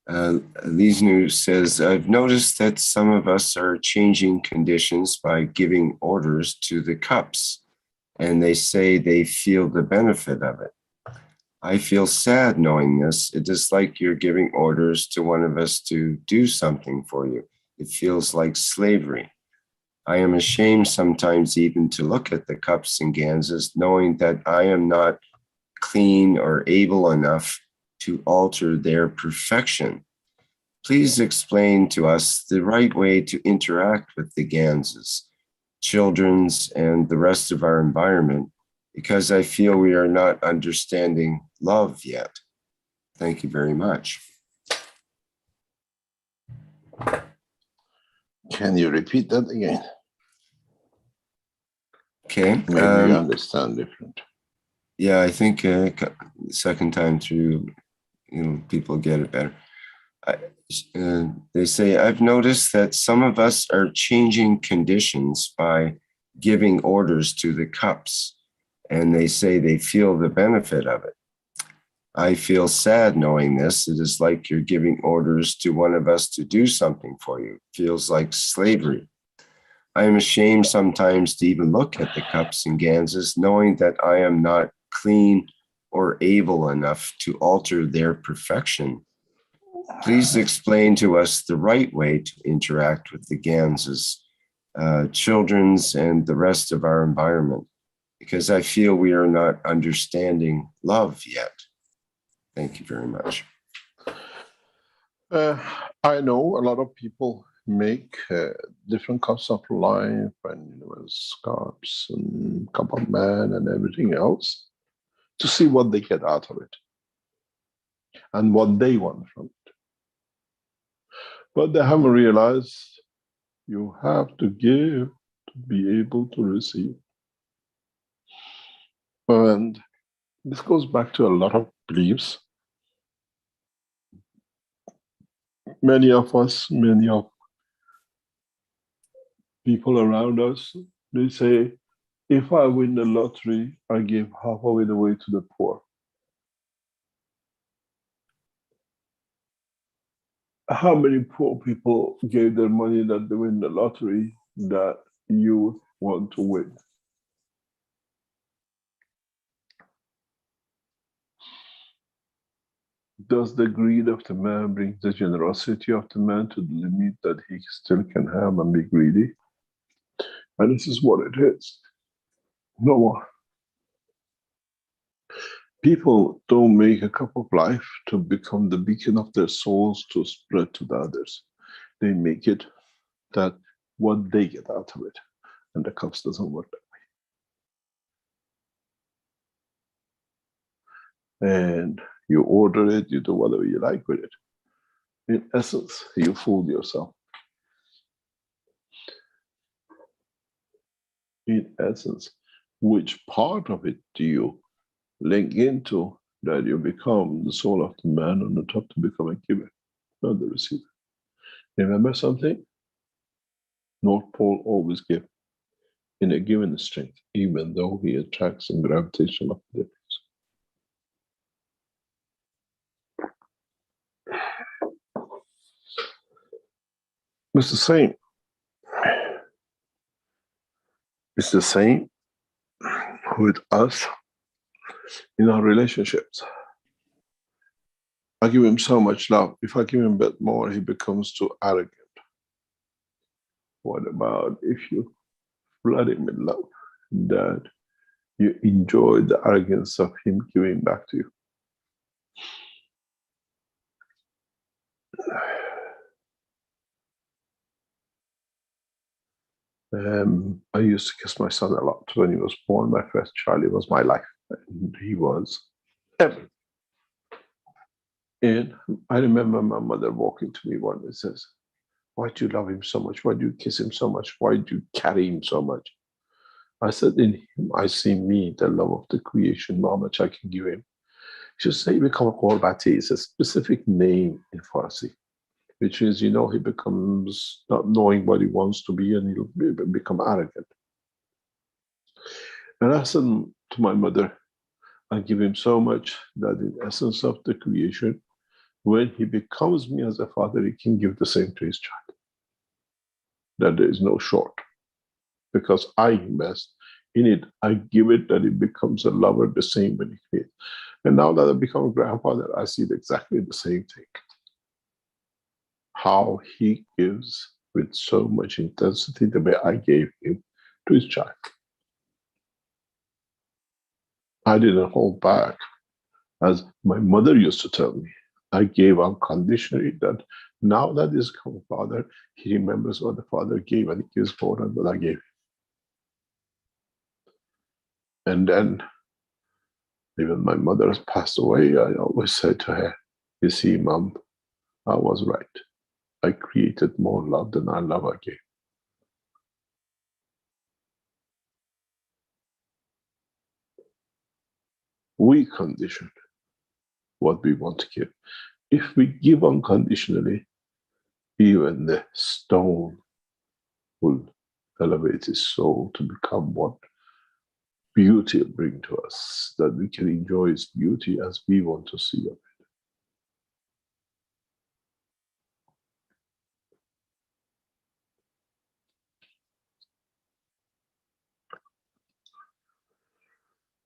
Lizanu says, I've noticed that some of us are changing conditions by giving orders to the cups, and they say they feel the benefit of it. I feel sad knowing this. It is like you're giving orders to one of us to do something for you. It feels like slavery. I am ashamed sometimes even to look at the cups and ganzas, knowing that I am not clean or able enough to alter their perfection. Please explain to us the right way to interact with the ganzas, children's, and the rest of our environment, because I feel we are not understanding love yet. Thank you very much. Can you repeat that again? Okay. Maybe you understand different. Yeah, I think second time through, people get it better. They say, I've noticed that some of us are changing conditions by giving orders to the cups, and they say they feel the benefit of it. I feel sad knowing this. It is like you're giving orders to one of us to do something for you. It feels like slavery. I am ashamed sometimes to even look at the cups and ganzas, knowing that I am not clean or able enough to alter their perfection. Please explain to us the right way to interact with the ganzas, children's, and the rest of our environment, because I feel we are not understanding love yet. Thank you very much. I know a lot of people make different cups of life and scarves and cup of man and everything else to see what they get out of it and what they want from it. But they haven't realized you have to give to be able to receive. And this goes back to a lot of beliefs. Many of us, many of people around us, they say, if I win the lottery, I give half of it away to the poor. How many poor people gave their money that they win the lottery that you want to win? Does the greed of the man bring the generosity of the man to the limit that he still can have and be greedy? And this is what it is. No more. People don't make a cup of life to become the beacon of their souls to spread to the others. They make it that what they get out of it. And the cups doesn't work that way. And you order it, you do whatever you like with it. In essence, you fooled yourself. in essence, which part of it do you link into that you become the soul of the man on the top to become a giver, not the receiver? Remember something? North Pole always gives in a given strength, even though he attracts in gravitational difference. It's the same. It's the same with us in our relationships. I give him so much love. If I give him a bit more, he becomes too arrogant. What about if you flood him with love, that you enjoy the arrogance of him giving back to you? I used to kiss my son a lot when he was born. My first child, he was my life. And he was everything. And I remember my mother walking to me one day and says, "Why do you love him so much? Why do you kiss him so much? Why do you carry him so much?" I said, "In him, I see me, the love of the creation, how much I can give him." She said, "He become a Qurbati." It's a specific name in Farsi, which is, he becomes not knowing what he wants to be, and he'll become arrogant. And I said to my mother, I give him so much that in essence of the creation, when he becomes me as a father, he can give the same to his child. That there is no short. Because I invest in it, I give it, that it becomes a lover the same when he creates. And now that I become a grandfather, I see exactly the same thing. How he gives with so much intensity the way I gave him to his child. I didn't hold back. As my mother used to tell me, I gave unconditionally, that now that he's become a father, he remembers what the father gave, and he gives more than what I gave him. And then, even my mother has passed away, I always said to her, "You see, Mom, I was right. I created more love than I love I gave." We condition what we want to give. If we give unconditionally, even the stone will elevate its soul to become what beauty will bring to us, that we can enjoy its beauty as we want to see it.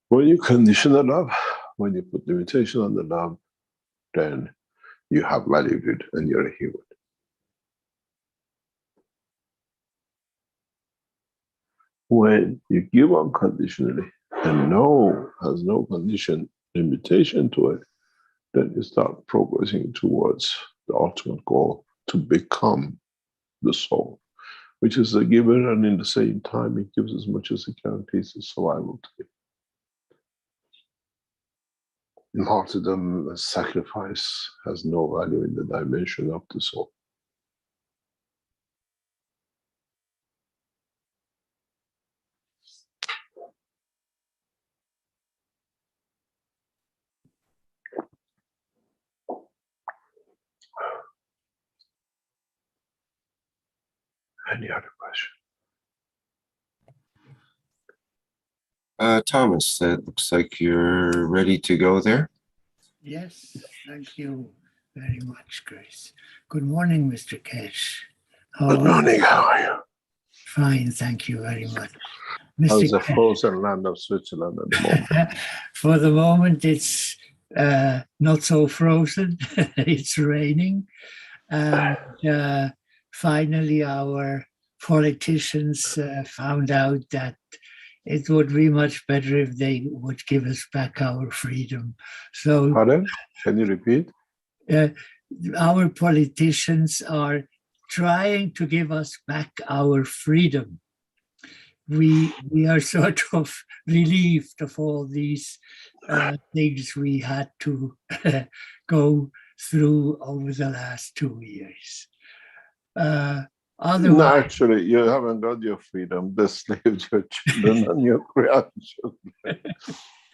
When you condition the love, when you put limitation on the love, then you have valued it and you're a human. When you give unconditionally and no has no condition, limitation to it, then you start progressing towards the ultimate goal, to become the soul, which is a giver, and in the same time it gives as much as it guarantees its survival to give. Martyrdom as sacrifice has no value in the dimension of the soul. Any other question? Thomas, that looks like you're ready to go there. Yes, thank you very much, Chris. Good morning, Mr. Keshe. Good morning, how are you? Fine, thank you very much. How's the Keshe, frozen land of Switzerland at the moment? for the moment, it's not so frozen. It's raining. And finally, our politicians found out that it would be much better if they would give us back our freedom. So, Pardon? Can you repeat? Our politicians are trying to give us back our freedom. We are sort of relieved of all these things we had to go through over the last 2 years. No, Otherwise, actually, you haven't got your freedom. They slaved your children and your grandchildren.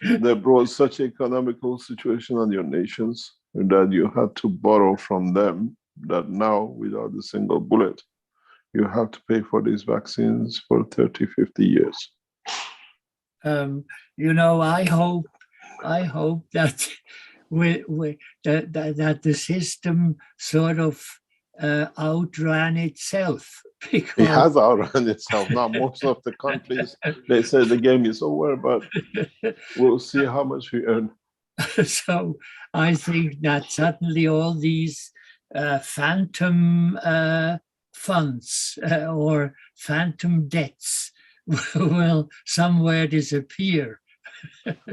They brought such economical situation on your nations that you had to borrow from them, that now, without a single bullet, you have to pay for these vaccines for 30, 50 years. you know, I hope that that the system sort of outran itself, It because has outrun itself. Now, most of the countries, they say the game is over, but we'll see how much we earn. so I think that suddenly all these phantom funds or phantom debts will somewhere disappear.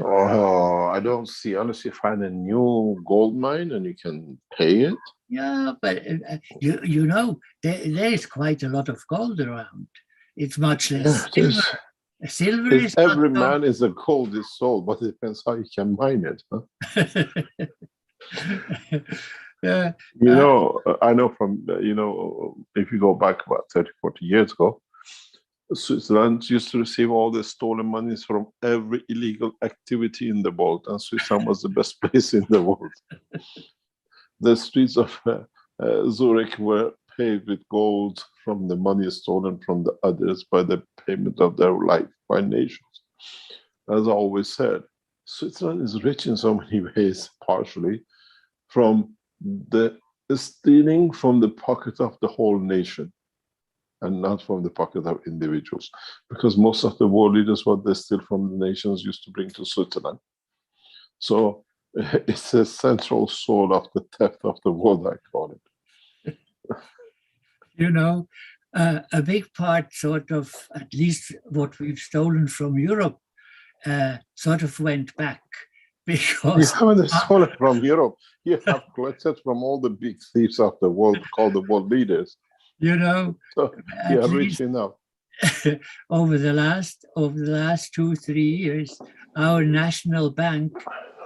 Oh, I don't see, unless you find a new gold mine and you can pay it. Yeah, but you know, there is quite a lot of gold around. It's much less Yeah, silver. Silver is not every so- man is a gold is sold, but it depends how you can mine it. Huh? Yeah, You know, I know from, you know, if you go back about 30, 40 years ago, Switzerland used to receive all the stolen monies from every illegal activity in the world, and Switzerland was the best place in the world. The streets of Zurich were paved with gold from the money stolen from the others by the payment of their life by nations. As I always said, Switzerland is rich in so many ways, partially from the stealing from the pocket of the whole nation and not from the pocket of individuals. Because most of the world leaders, what they steal from the nations used to bring to Switzerland. So it's a central soul of the theft of the world, I call it. you know, a big part, sort of, at least what we've stolen from Europe, sort of went back You because haven't stolen from Europe. You have collected from all the big thieves of the world, called the world leaders. you know, So at you are least rich enough. over the last 2-3 years, our national bank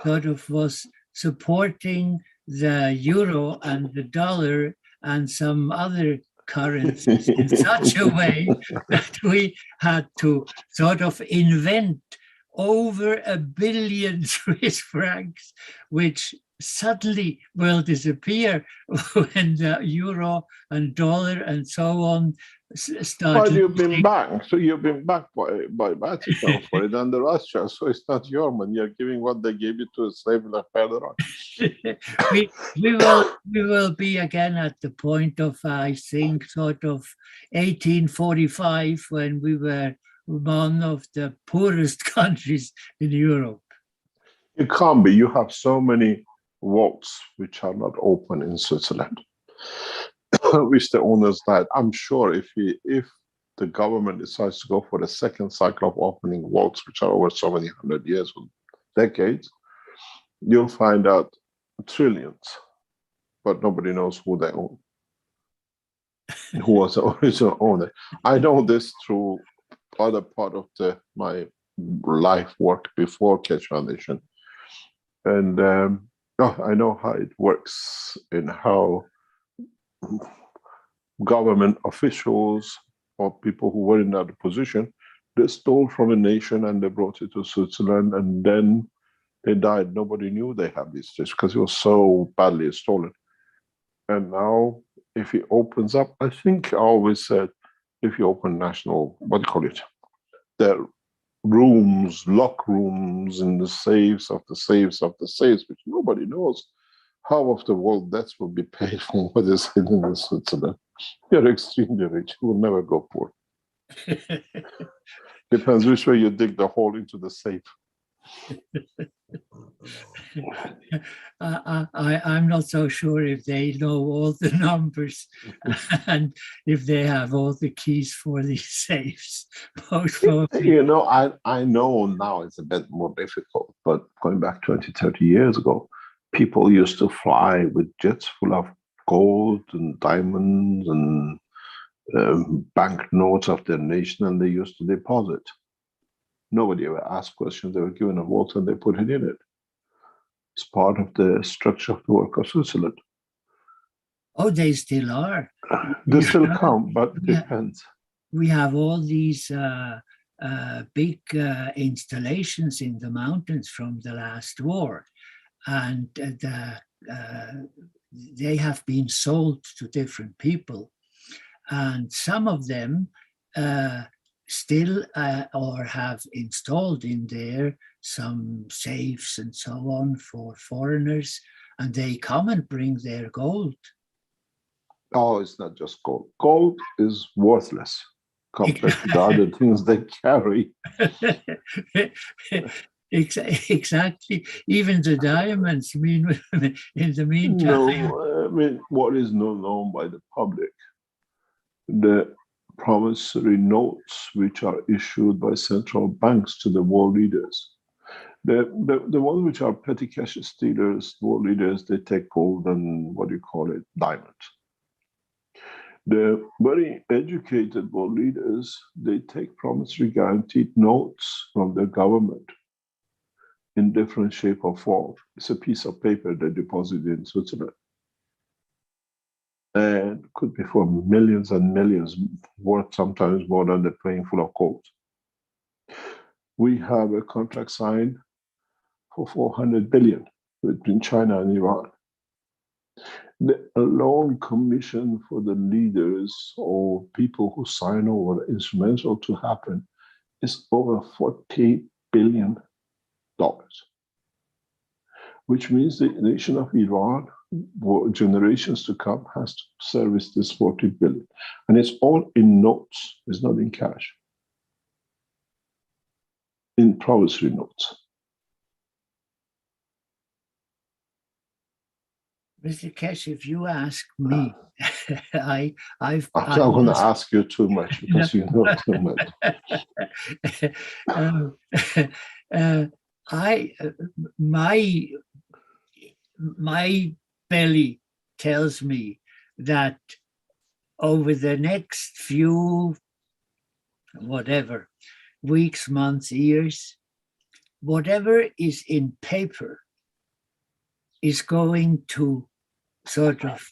sort of was supporting the euro and the dollar and some other currencies in such a way that we had to sort of invent over 1 billion Swiss francs, which suddenly will disappear when the euro and dollar and so on start. But you've been backed. So you've been backed by Vatican for it under Russia. So it's not your money. You're giving what they gave you to a slave further on. we will be again at the point of, I think, sort of 1845, when we were one of the poorest countries in Europe. You can't be. You have so many vaults which are not open in Switzerland, which the owners died. I'm sure if the government decides to go for the second cycle of opening vaults, which are over so many 100 years or decades, you'll find out trillions, but nobody knows who they own, who was the original owner. I know this through other part of my life work before Keshe Foundation. And I know how it works and how government officials or people who were in that position, they stole from a nation and they brought it to Switzerland, and then they died. Nobody knew they had these things because it was so badly stolen. And now, if it opens up, I think I always said, if you open national, what do you call it? The rooms, lock rooms in the safes of the safes of the safes, which nobody knows how of the world debts will be paid for what is hidden in Switzerland. You're extremely rich. You will never go poor. Depends which way you dig the hole into the safe. I'm not so sure if they know all the numbers and if they have all the keys for these safes. You know, I know now it's a bit more difficult, but going back 20, 30 years ago, people used to fly with jets full of gold and diamonds and banknotes of their nation, and they used to deposit. Nobody ever asked questions. They were given a vault and they put it in it. It's part of the structure of the work of Switzerland. Oh, they still are. They still come, but it Yeah. depends. We have all these big installations in the mountains from the last war, and they have been sold to different people, and some of them still or have installed in there some safes and so on for foreigners, and they come and bring their gold. Oh, it's not just gold. Gold is worthless compared to the other things they carry. Exactly. Even the diamonds, in the meantime. No, I mean, what is not known by the public, the promissory notes which are issued by central banks to the world leaders. The ones which are petty cash stealers, world leaders, they take gold and what do you call it, diamonds. The very educated world leaders, they take promissory guaranteed notes from the government in different shape or form. It's a piece of paper they deposit in Switzerland. And could be for millions and millions, worth sometimes more than the plane full of gold. We have a contract signed for 400 billion between China and Iran. The loan commission for the leaders or people who sign over instrumental to happen is over $40 billion, which means the nation of Iran, for generations to come, has to service this 40 billion. And it's all in notes, it's not in cash, in promissory notes. Mr. Kesh, if you ask me, I'm not going to ask you too much because you know too much. My belly tells me that over the next few, whatever, weeks, months, years, whatever is in paper is going to sort of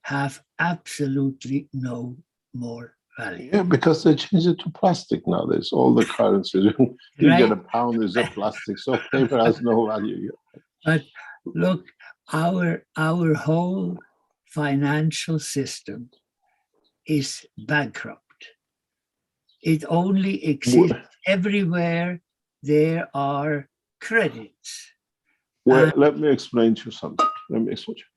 have absolutely no more value. Yeah, because they changed it to plastic nowadays. All the currencies, you Right. get a pound is a plastic, so paper has no value. But look, our whole financial system is bankrupt. It only exists everywhere there are credits. Well, let me explain to you something. Let me explain to you.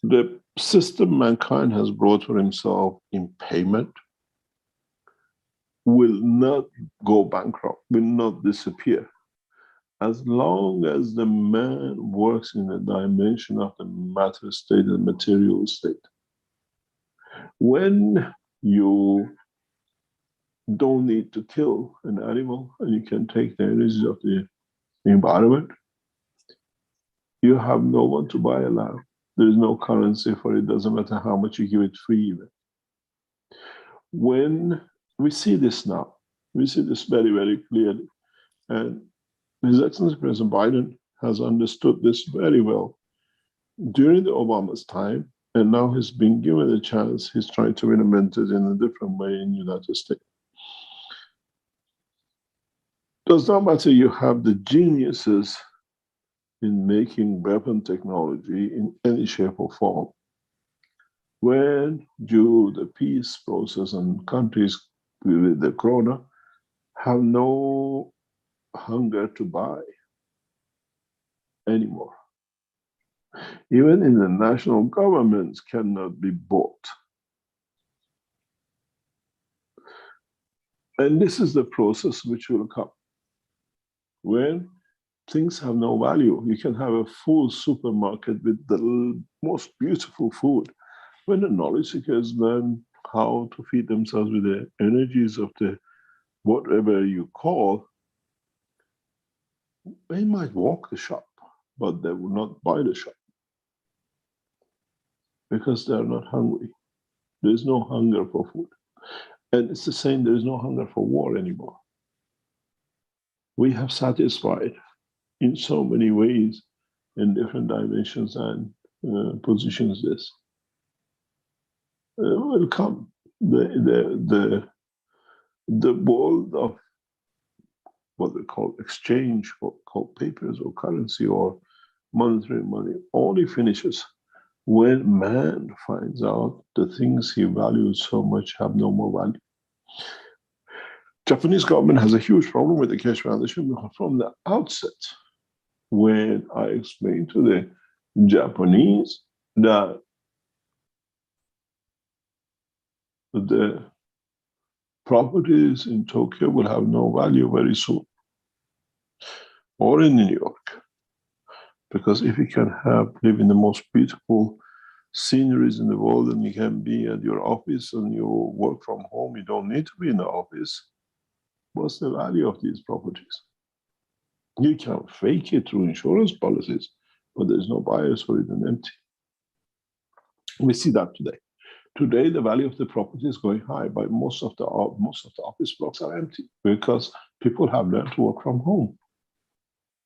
The system mankind has brought for himself in payment will not go bankrupt, will not disappear. As long as the man works in the dimension of the matter state and material state. When you don't need to kill an animal and you can take the energy of the environment, you have no one to buy a lamb. There is no currency for it. Doesn't matter how much you give it free even. When we see this now, we see this very, very clearly. And His Excellency President Biden has understood this very well during the Obama's time, and now he's been given a chance. He's trying to implement it in a different way in the United States. Does not matter you have the geniuses in making weapon technology in any shape or form. When due the peace process and countries with the corona have no hunger to buy anymore. Even in the national governments cannot be bought. And this is the process which will come. When things have no value, you can have a full supermarket with the most beautiful food. When the knowledge seekers learn how to feed themselves with the energies of the whatever you call, they might walk the shop, but they will not buy the shop because they are not hungry. There is no hunger for food. And it's the same, there is no hunger for war anymore. We have satisfied in so many ways in different dimensions and positions this. will come. The world of what they call exchange, what called papers or currency or monetary money, only finishes when man finds out the things he values so much have no more value. Japanese government has a huge problem with the Keshe Foundation because from the outset, when I explained to the Japanese that the properties in Tokyo will have no value very soon, or in New York, because if you can live in the most beautiful sceneries in the world and you can be at your office and you work from home, you don't need to be in the office, what's the value of these properties? You can fake it through insurance policies, but there's no buyers for it and empty. We see that today. Today, the value of the property is going high, but most of the office blocks are empty because people have learned to work from home.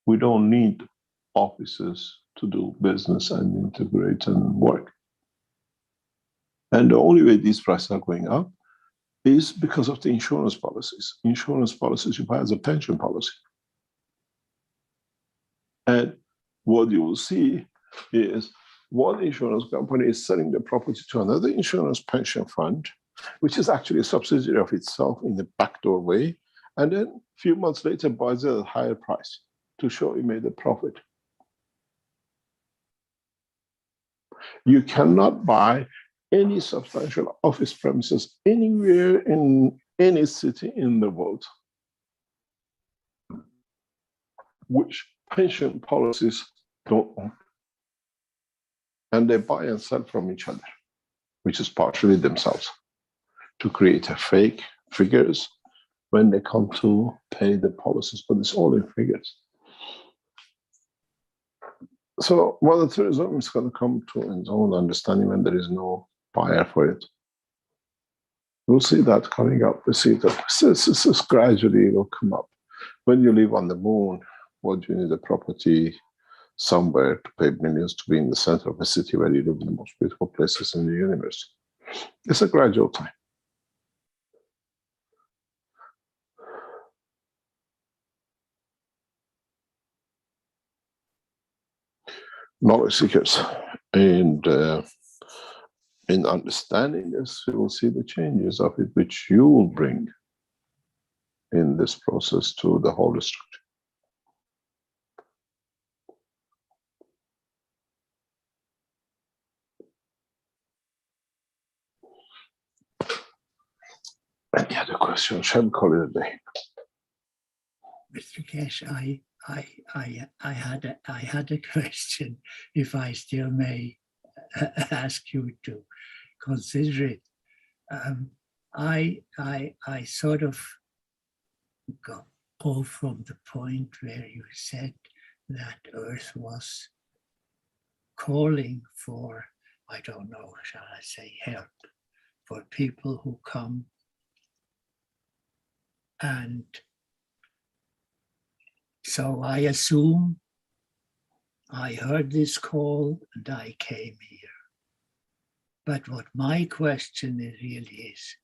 We don't need offices to do business and integrate and work. And the only way these prices are going up is because of the insurance policies. Insurance policies you buy as a pension policy. And what you will see is one insurance company is selling the property to another insurance pension fund, which is actually a subsidiary of itself in the backdoor way, and then a few months later buys it at a higher price to show it made a profit. You cannot buy any substantial office premises anywhere in any city in the world which pension policies don't own. And they buy and sell from each other, which is partially themselves, to create a fake figures when they come to pay the policies, but it's all in figures. So monetarism is going to come to its own understanding when there is no buyer for it. We'll see that coming up. We see that gradually it will come up. When you live on the moon, what do you need a property somewhere to pay millions to be in the center of a city where you live in the most beautiful places in the universe? It's a gradual time. Knowledge seekers, and in understanding this, you will see the changes of it which you will bring in this process to the whole structure. Any other questions? Shall we call it a day? Mr. Keshe, I had a question, if I still may ask you to consider it. I sort of got pulled from the point where you said that Earth was calling for, I don't know, shall I say, help for people who come, and so I assume I heard this call and I came here. But what my question really is,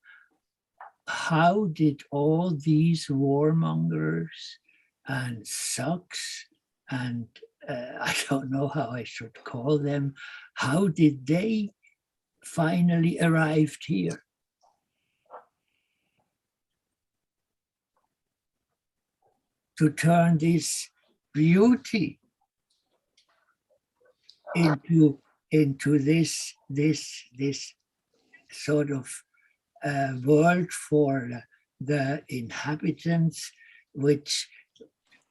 how did all these warmongers and sucks and I don't know how I should call them, how did they finally arrive here? To turn this beauty into this sort of world for the inhabitants, which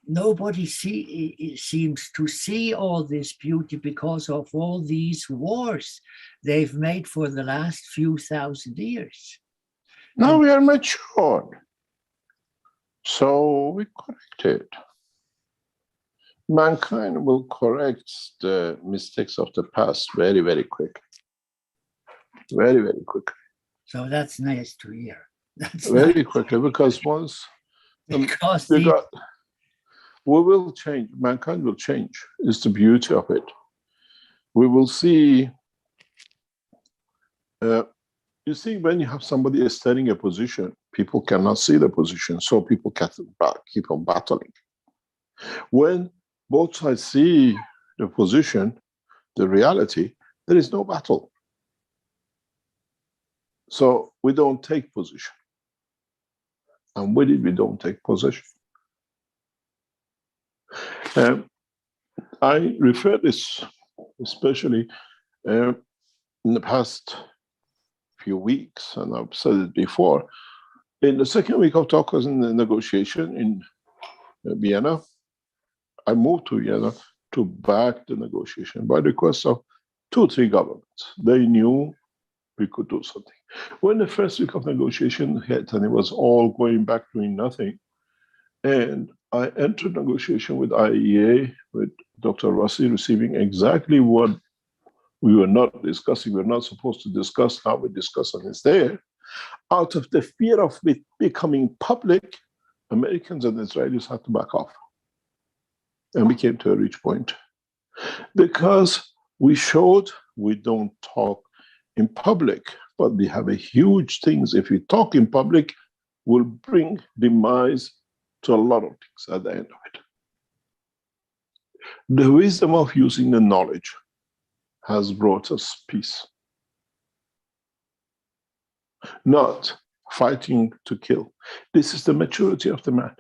nobody seems to see all this beauty because of all these wars they've made for the last few thousand years. Now we are matured. So we corrected. Mankind will correct the mistakes of the past very, very quickly. Very, very quickly. So that's nice to hear. That's very nice. Quickly, because once because we will change, mankind will change. It's the beauty of it. We will see You see, when you have somebody standing a position, people cannot see the position, so people keep on battling. When both sides see the position, the reality, there is no battle. So we don't take position. And with it, we don't take possession. I refer this especially in the past few weeks, and I've said it before. In the second week of talks in the negotiation in Vienna, I moved to Vienna to back the negotiation by request of 2 or 3 governments. They knew we could do something. When the first week of negotiation hit and it was all going back doing nothing, and I entered negotiation with IAEA, with Dr. Rossi, receiving exactly what we were not discussing, we were not supposed to discuss, now we discuss and it's there. Out of the fear of it becoming public, Americans and Israelis had to back off. And we came to a reach point. Because we showed we don't talk in public, but we have a huge things. If we talk in public, will bring demise to a lot of things at the end of it. The wisdom of using the knowledge has brought us peace. Not fighting to kill. This is the maturity of the man.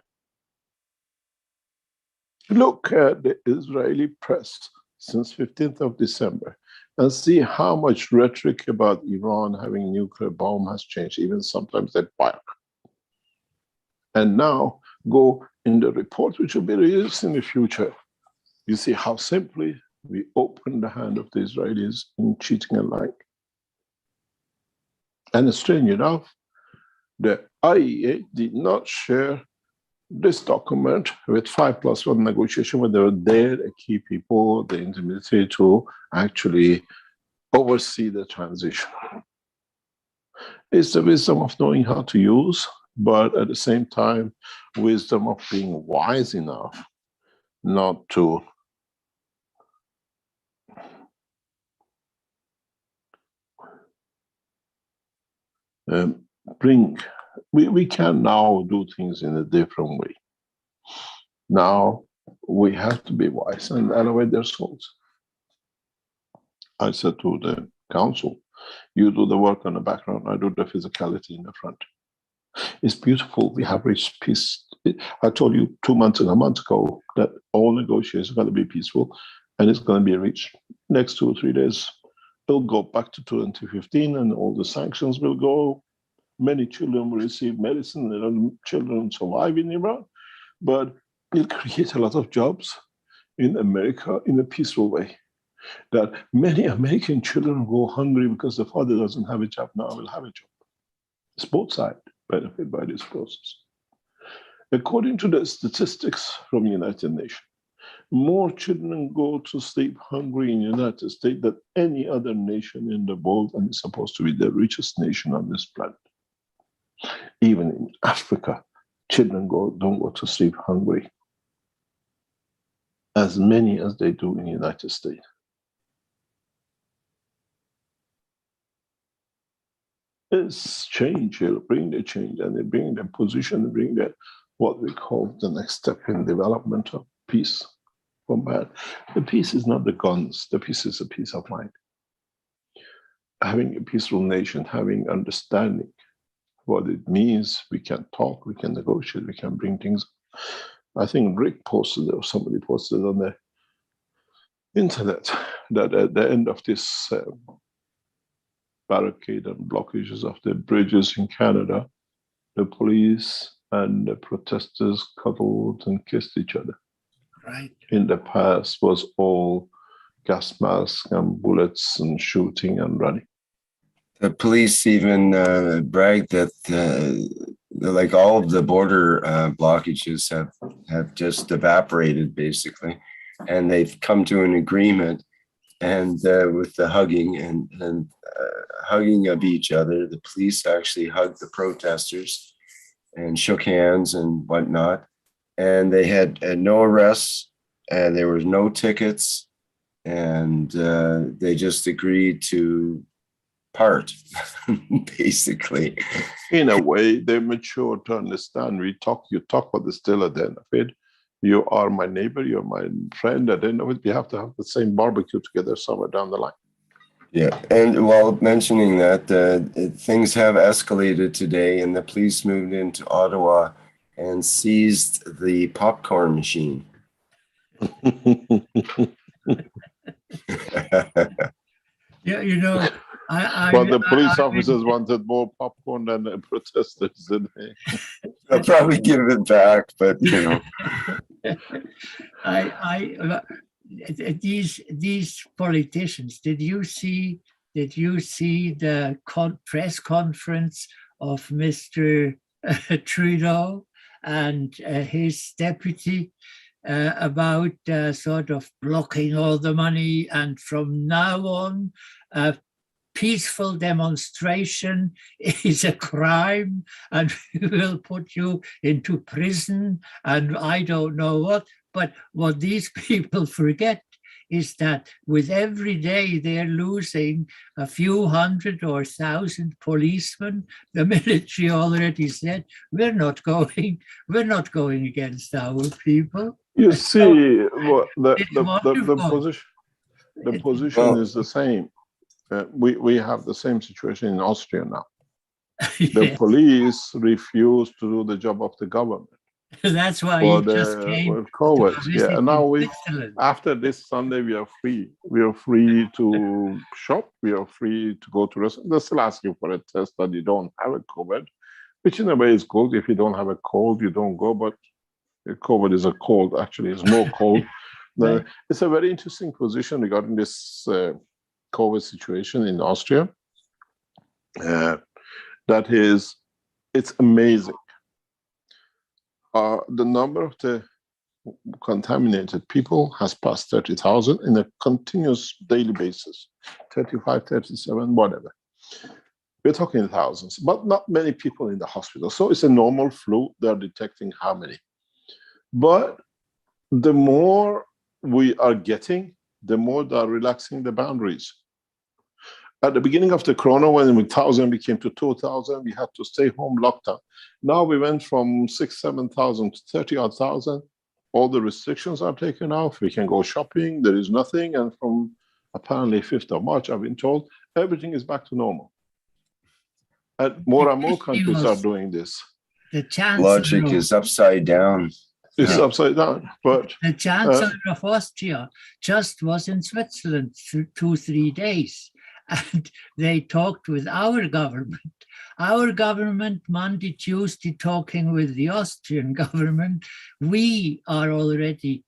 Look at the Israeli press since 15th of December and see how much rhetoric about Iran having nuclear bomb has changed, even sometimes they fire. And now go in the report which will be released in the future. You see how simply we open the hand of the Israelis in cheating and lying. And strange enough, the IAEA did not share this document with 5+1 negotiation when they were there, the key people, the intermediary to actually oversee the transition. It's the wisdom of knowing how to use, but at the same time, wisdom of being wise enough not to we can now do things in a different way. Now we have to be wise and elevate their souls. I said to the council, you do the work on the background, I do the physicality in the front. It's beautiful. We have reached peace. I told you 2 months and a month ago that all negotiations are going to be peaceful, and it's going to be reached next 2 or 3 days. It'll go back to 2015, and all the sanctions will go. Many children will receive medicine, and children survive in Iran, but it'll create a lot of jobs in America in a peaceful way. That many American children go hungry because the father doesn't have a job, now will have a job. It's both sides benefit by this process. According to the statistics from the United Nations, more children go to sleep hungry in the United States than any other nation in the world, and it's supposed to be the richest nation on this planet. Even in Africa, children don't go to sleep hungry as many as they do in the United States. It's change, it'll bring the change, and they bring the position, bring the what we call the next step in development of peace for man. The peace is not the guns, the peace is a peace of mind. Having a peaceful nation, having understanding what it means, we can talk, we can negotiate, we can bring things. I think Rick posted or somebody posted on the internet that at the end of this barricade and blockages of the bridges in Canada, the police and the protesters cuddled and kissed each other. Right. In the past was all gas masks and bullets and shooting and running. The police even bragged that like all of the border blockages have just evaporated basically, and they've come to an agreement. And with the hugging and hugging of each other, the police actually hugged the protesters and shook hands and whatnot. And they had no arrests, and there was no tickets, and they just agreed to part, basically. In a way, they mature to understand. You talk, but they're still at the end of it. You are my neighbor, you're my friend. At the end of it, we have to have the same barbecue together somewhere down the line. Yeah, and while mentioning that, things have escalated today, and the police moved into Ottawa and seized the popcorn machine. Yeah, you know, But the police officers wanted more popcorn than the protesters, didn't they? They'll probably give it back, but you know. These politicians, did you see the press conference of Mr. Trudeau and his deputy about sort of blocking all the money, and from now on peaceful demonstration is a crime and we will put you into prison and I don't know what. But what these people forget is that with every day they're losing a few hundred or 1,000 policemen. The military already said, we're not going against our people. You see, well, the position Well, is the same. We have the same situation in Austria now. The police refuse to do the job of the government. That's why he just came with COVID. Yeah, and now Switzerland. after this Sunday, we are free. We are free to shop. We are free to go to restaurants. They're still asking for a test that you don't have a COVID, which in a way is good. If you don't have a cold, you don't go. But COVID is a cold. Actually, it's more cold. Right. It's a very interesting position regarding this COVID situation in Austria. That is, it's amazing. The number of the contaminated people has passed 30,000 in a continuous daily basis, 35, 37, whatever. We're talking thousands, but not many people in the hospital. So it's a normal flu. They're detecting how many. But the more we are getting, the more they're relaxing the boundaries. At the beginning of the corona, when 1,000 became to 2,000, we had to stay home lockdown. Now we went from 6,000, 7,000 to 30,000. All the restrictions are taken off. We can go shopping. There is nothing. And from apparently 5th of March, I've been told, everything is back to normal. And more countries are doing this. The chancellor logic is upside down. It's upside down. But the chancellor of Austria just was in Switzerland for 2-3 days. And they talked with our government. Our government, Monday, Tuesday, talking with the Austrian government. We are already,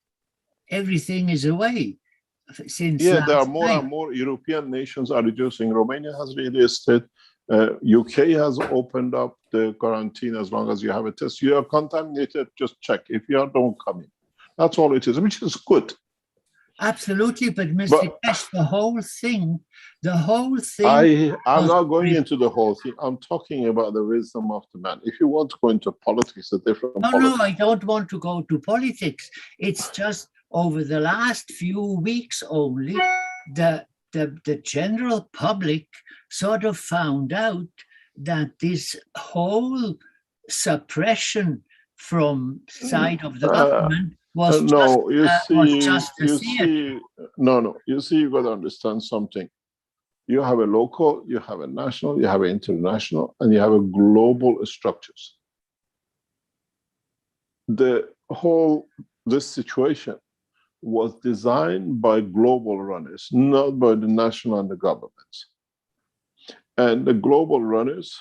everything is away since yeah, there are last more night. and more European nations are reducing. Romania has released it. UK has opened up the quarantine as long as you have a test. You are contaminated, just check. If you are, don't come in. That's all it is, which is good. Absolutely, but Mr. Cash, the whole thing. I'm not going into the whole thing. I'm talking about the wisdom of the man. If you want to go into politics, a different politics. No, I don't want to go to politics. It's just over the last few weeks only, the general public sort of found out that this whole suppression from side of the government was just a theater. You see, you got to understand something. You have a local, you have a national, you have an international, and you have a global structures. This situation was designed by global runners, not by the national and the governments. And the global runners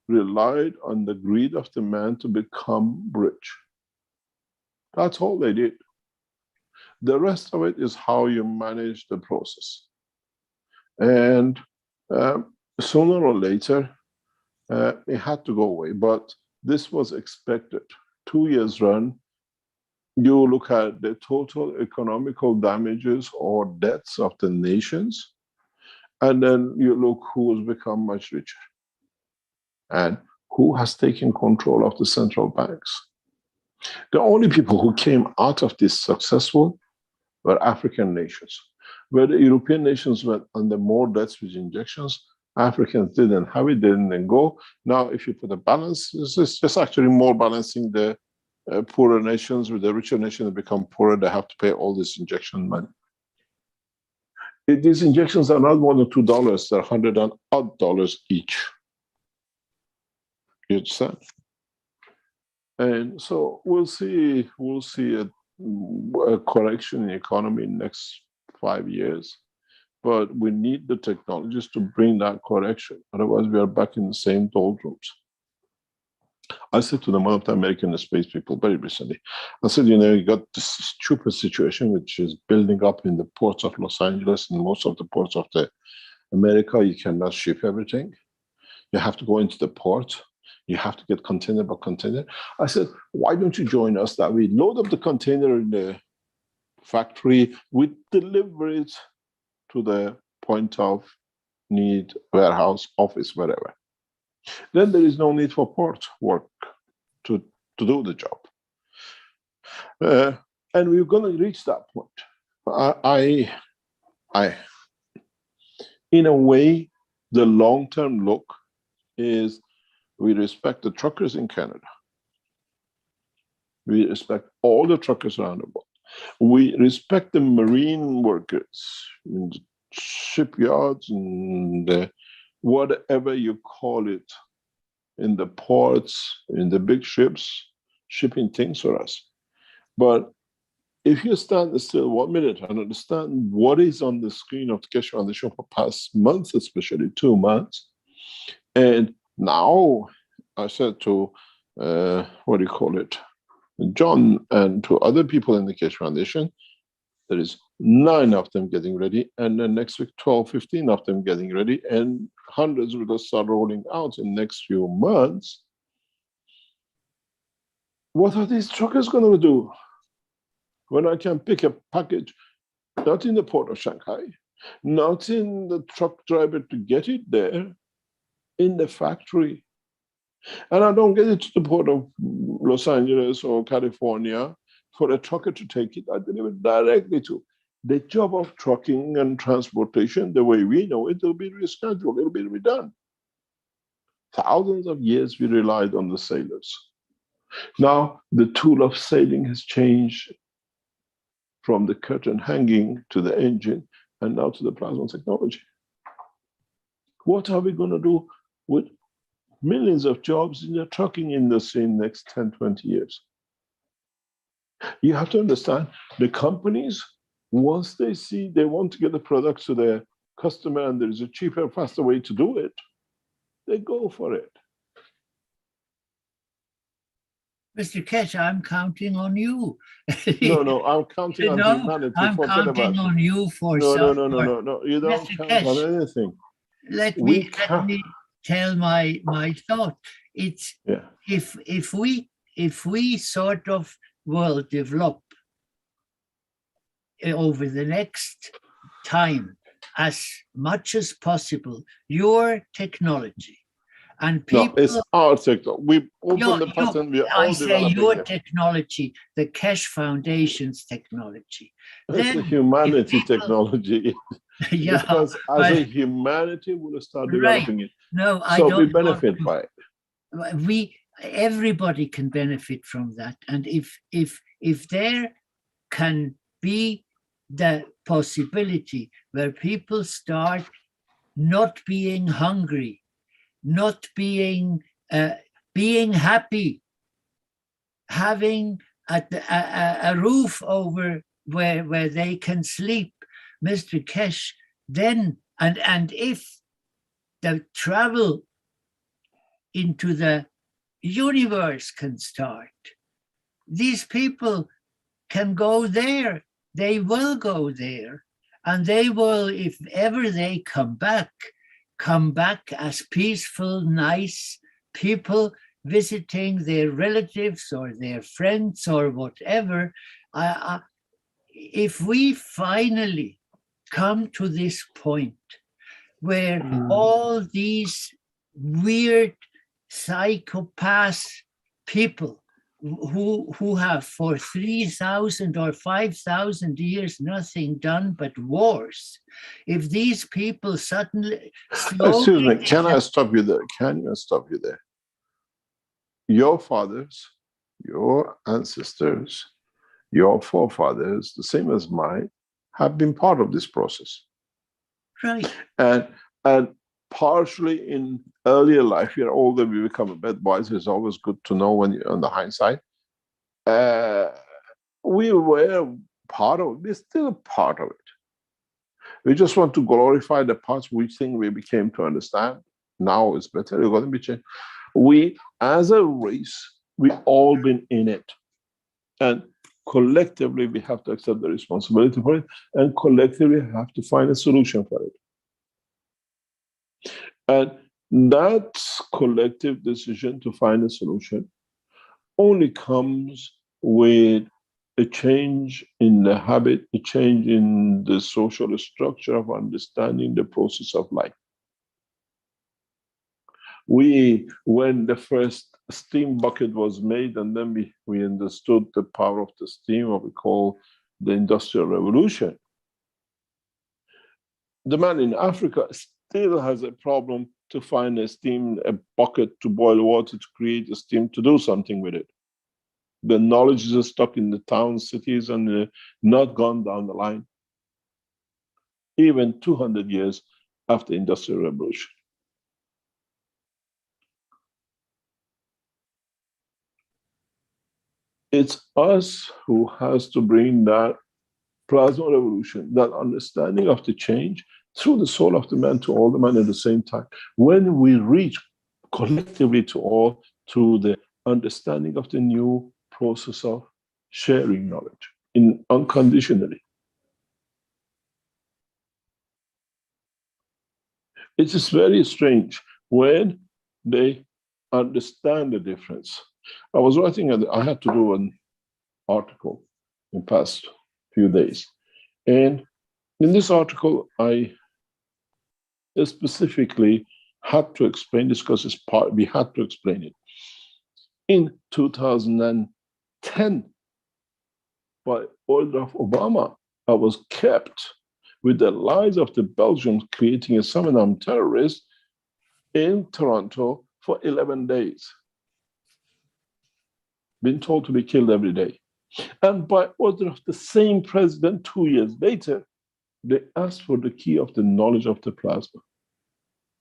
relied on the greed of the man to become rich. That's all they did. The rest of it is how you manage the process. And sooner or later, it had to go away. But this was expected. 2 years run, you look at the total economical damages or debts of the nations, and then you look who has become much richer and who has taken control of the central banks. The only people who came out of this successful were African nations. Where the European nations went under more debts with injections, Africans didn't have it, they didn't go. Now, if you put a balance, it's just actually more balancing the poorer nations with the richer nations become poorer. They have to pay all this injection money. These injections are not more than $2, they're $100 and odd each. You understand? And so we'll see a correction in the economy in the next 5 years, but we need the technologies to bring that correction. Otherwise, we are back in the same doldrums. I said to one of the American space people very recently, I said, you got this stupid situation which is building up in the ports of Los Angeles and most of the ports of America. You cannot ship everything. You have to go into the port. You have to get container by container. I said, why don't you join us that we load up the container in the factory, we deliver it to the point of need, warehouse, office, wherever. Then there is no need for port work to do the job. And we're going to reach that point. In a way, the long-term look is we respect the truckers in Canada. We respect all the truckers around the world. We respect the marine workers in the shipyards and whatever you call it, in the ports, in the big ships, shipping things for us. But if you stand still 1 minute and understand what is on the screen of the Keshe Foundation for past months, especially 2 months, and now I said to, John and to other people in the Keshe Foundation, there is 9 of them getting ready, and then next week 12, 15 of them getting ready, and hundreds will start rolling out in the next few months. What are these truckers going to do when I can pick a package, not in the port of Shanghai, not in the truck driver to get it there, in the factory? And I don't get it to the port of Los Angeles or California for a trucker to take it. I deliver it directly to. The job of trucking and transportation, the way we know it, will be rescheduled, it'll be redone. Thousands of years we relied on the sailors. Now the tool of sailing has changed from the curtain hanging to the engine and now to the plasma technology. What are we going to do with millions of jobs in the trucking industry in the next 10, 20 years? You have to understand, the companies, once they see they want to get the product to their customer and there is a cheaper, faster way to do it, they go for it. Mr. Keshe, I'm counting on you. No, I'm counting on humanity. I'm counting on you for No. You don't Mr. count Keshe, on anything. Let me tell my thought. It's if we sort of will develop over the next time as much as possible your technology, and people. No, it's our technology. We open the patent. We are all developing your it. technology, the Keshe Foundation's technology. It's a humanity technology. Yeah, because as a humanity, we'll start developing it. No, I so don't. we benefit by it. Everybody can benefit from that, and if there can be the possibility where people start not being hungry, not being happy, having a roof over where they can sleep, Mr. Keshe, then and if the travel into the universe can start, these people can go there. They will go there, and they will, if ever they come back as peaceful, nice people visiting their relatives or their friends or whatever. If we finally come to this point where all these weird psychopath people who have for 3,000 or 5,000 years nothing done but wars. If these people suddenly, Excuse me, slowly, can I stop you there? Can you stop you there? Your fathers, your ancestors, your forefathers, the same as mine, have been part of this process. right? And partially in earlier life, you're older, we become a bit wiser. It's always good to know when you're on the hindsight. We were part of it. We're still part of it. We just want to glorify the parts we think we became to understand. Now it's better. We're going to be changed. We, as a race, we all been in it. And collectively, we have to accept the responsibility for it. And collectively, we have to find a solution for it. And that collective decision to find a solution only comes with a change in the habit, a change in the social structure of understanding the process of life. When the first steam bucket was made, and then we understood the power of the steam, what we call the Industrial Revolution, the man in Africa still has a problem to find a bucket to boil water to create a steam to do something with it. The knowledge is stuck in the towns, cities, and not gone down the line, even 200 years after Industrial Revolution. It's us who has to bring that plasma revolution, that understanding of the change through the soul of the man to all the man at the same time. When we reach collectively to all through the understanding of the new process of sharing knowledge unconditionally. It is very strange when they understand the difference. I was writing, I had to do an article in the past few days. And in this article, I specifically had to explain this because we had to explain it. In 2010, by order of Obama, I was kept with the lies of the Belgians creating a seminar terrorist in Toronto for 11 days. Been told to be killed every day. And by order of the same president 2 years later, they asked for the key of the knowledge of the plasma.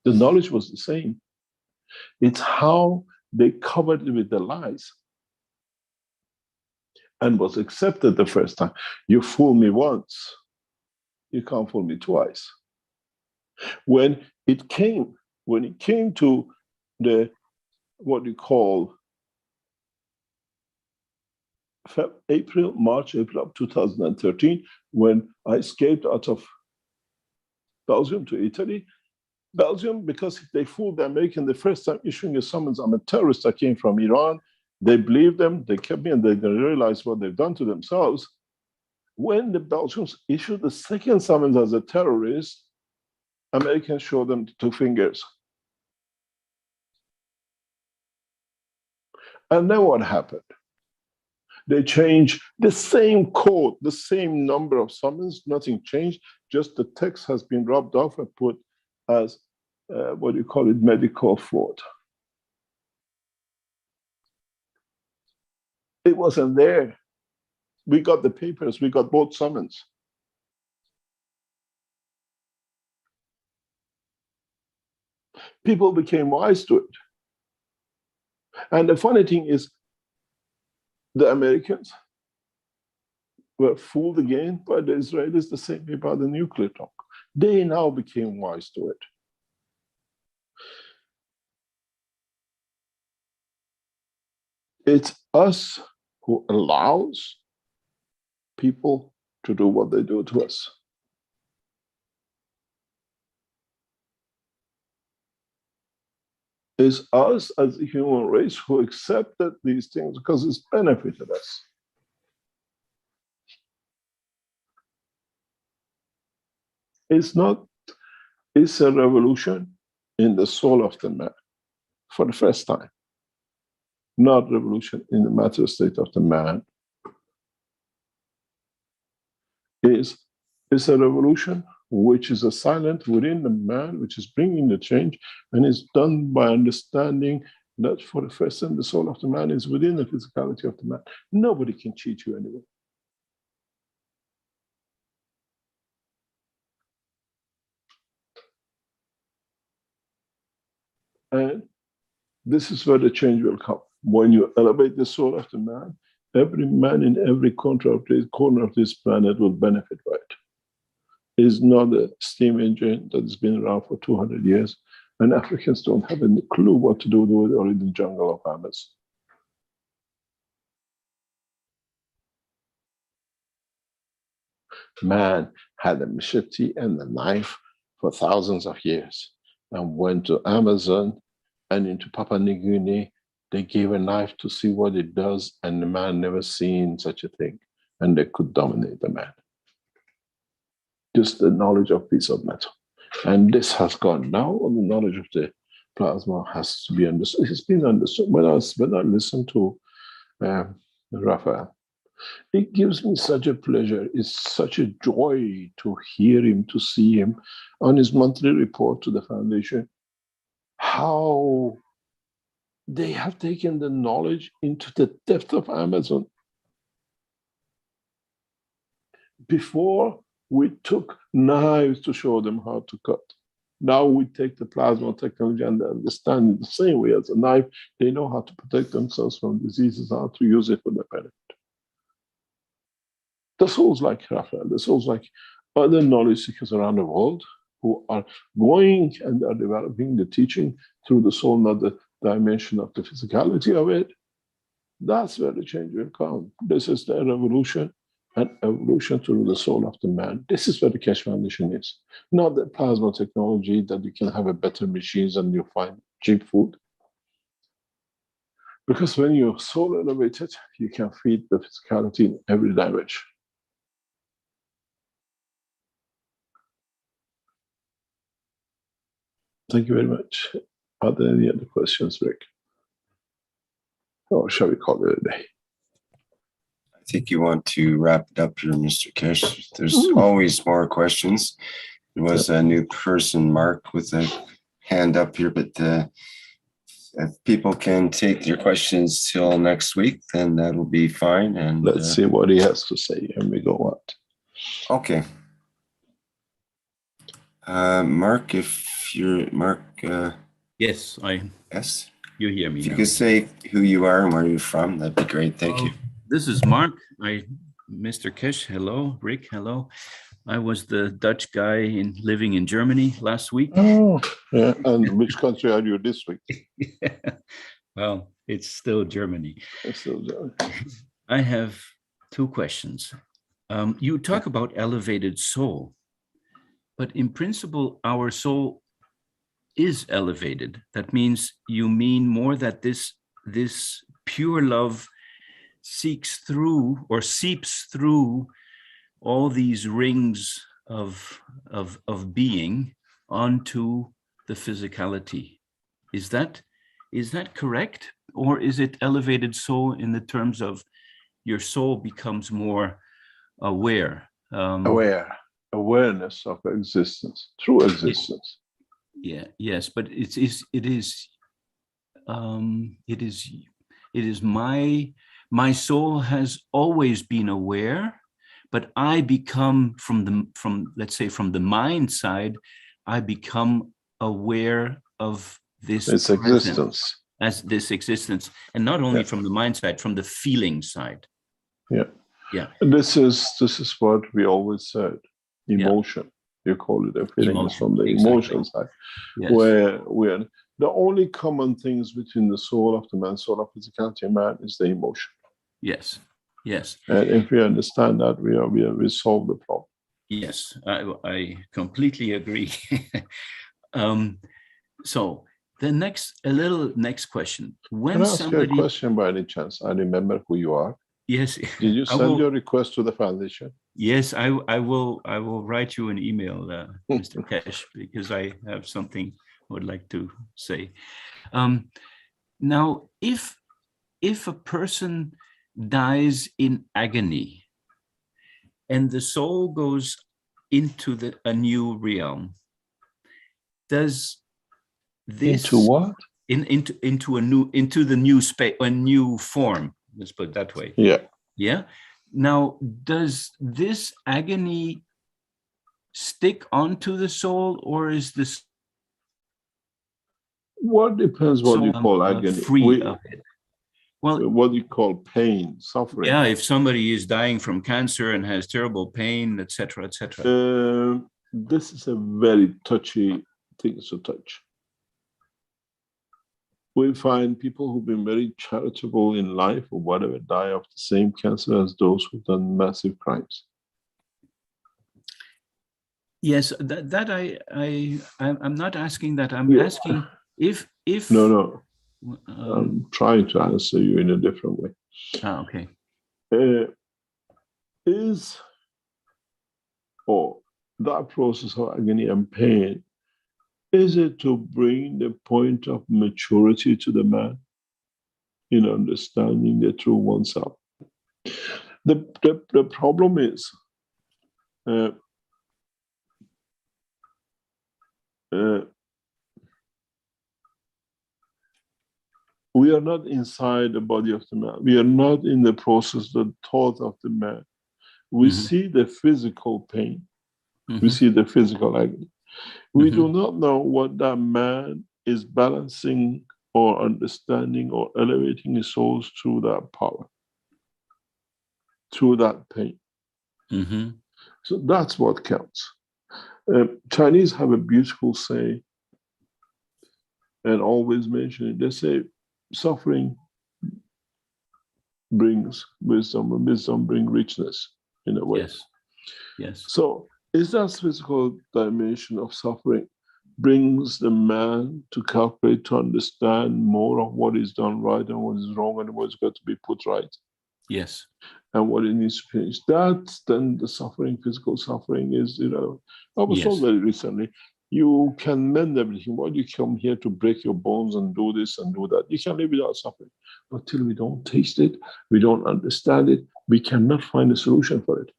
The knowledge was the same. It's how they covered it with the lies and was accepted the first time. You fool me once, you can't fool me twice. When it came to the, what you call March, April of 2013, when I escaped out of Belgium to Italy. Belgium, because they fooled the American the first time issuing a summons, I'm a terrorist, I came from Iran. They believed them, they kept me, and they didn't realize what they've done to themselves. When the Belgians issued the second summons as a terrorist, Americans showed them the two fingers. And then what happened? They changed the same code, the same number of summons, nothing changed, just the text has been rubbed off and put as, what do you call it, medical fraud. It wasn't there. We got the papers, we got both summons. People became wise to it. And the funny thing is, the Americans were fooled again by the Israelis the same way by the nuclear talk. They now became wise to it. It's us who allows people to do what they do to us. It's us as a human race who accepted these things because it's benefited us. It's a revolution in the soul of the man for the first time. not revolution in the matter state of the man, is a revolution which is a silent within the man, which is bringing the change, and is done by understanding that for the first time, the soul of the man is within the physicality of the man. Nobody can cheat you anyway. And this is where the change will come. When you elevate the soul of the man, every man in every corner of this planet will benefit by it. It is not a steam engine that has been around for 200 years, and Africans don't have any clue what to do with it, or in the jungle of Amazon. Man had a machete and a knife for thousands of years, and went to Amazon and into Papua New Guinea. They gave a knife to see what it does, and the man never seen such a thing, and they could dominate the man. Just the knowledge of piece of metal. And this has gone now, the knowledge of the plasma has to be understood. It's been understood. When I listen to Raphael, it gives me such a pleasure. It's such a joy to hear him, to see him on his monthly report to the foundation, how they have taken the knowledge into the depth of Amazon. Before, we took knives to show them how to cut. Now we take the plasma technology and they understand it the same way as a knife. They know how to protect themselves from diseases, how to use it for their benefit. The souls like Raphael, the souls like other knowledge seekers around the world who are going and are developing the teaching through the soul, not the dimension of the physicality of it. That's where the change will come. This is the revolution, and evolution through the soul of the man. This is where the Keshe Foundation is. Not the plasma technology that you can have a better machines and you find cheap food. Because when you're soul elevated, you can feed the physicality in every direction. Thank you very much. Are there any other questions, Rick? Or shall we call it a day? I think you want to wrap it up here, Mr. Keshe. There's always more questions. There was a new person, Mark, with a hand up here, but if people can take your questions till next week, then that'll be fine. And let's see what he has to say, and we go on. Okay. Mark, if you're Mark. Yes, yes. You hear me. If you now. could say who you are and where you're from, that'd be great. Thank you. This is Mark. Mr. Keshe, hello. Rick, hello. I was the Dutch guy living in Germany last week. Oh, yeah. And which country are you this week? Yeah. Well, it's still Germany. It's still Germany. I have two questions. You talk about elevated soul, but in principle, our soul is elevated. That means you mean more that this pure love seeks through or seeps through all these rings of being onto the physicality. Is that correct? Or is it elevated soul in the terms of your soul becomes more aware? Awareness of existence, true existence. Yes, but it is my soul has always been aware, but I become from let's say from the mind side, I become aware of this existence. As this existence, and not only from the mind side, from the feeling side. Yeah. This is what we always said. Emotion. You call it a feeling from the emotion side. Yes. Where the only common things between the soul of the man, soul of physicality and man is the emotion. Yes. And if we understand that, we solve the problem. Yes, I completely agree. So the next question. Can I ask you a question by any chance? I remember who you are. Yes. Did you send your request to the foundation? Yes, I will write you an email, Mr. Keshe, because I have something I would like to say. Now, if if a person dies in agony and the soul goes into a new realm, does this Into what? into the new space, a new form, let's put it that way? Yeah. Now, does this agony stick onto the soul, or is this What depends what you call agony? free of it? Well, what do you call pain, suffering? Yeah, if somebody is dying from cancer and has terrible pain, etc., etc. This is a very touchy thing to touch. We find people who've been very charitable in life or whatever die of the same cancer as those who've done massive crimes. Yes, I'm not asking that. I'm asking if No. I'm trying to answer you in a different way. Okay. That process of agony and pain, is it to bring the point of maturity to the man in understanding the true oneself? The problem is we are not inside the body of the man. We are not in the process, the thought of the man. We see the physical pain. We see the physical agony. We do not know what that man is balancing or understanding or elevating his souls through that power, through that pain. So that's what counts. Chinese have a beautiful saying, and always mention it. They say, suffering brings wisdom, and wisdom brings richness, in a way. Yes. So is that physical dimension of suffering brings the man to calculate, to understand more of what is done right and what is wrong and what is got to be put right? Yes. And what it needs to change. That's then the suffering, physical suffering is, I was told very recently, you can mend everything. Why do you come here to break your bones and do this and do that? You can live without suffering. But till we don't taste it, we don't understand it, we cannot find a solution for it.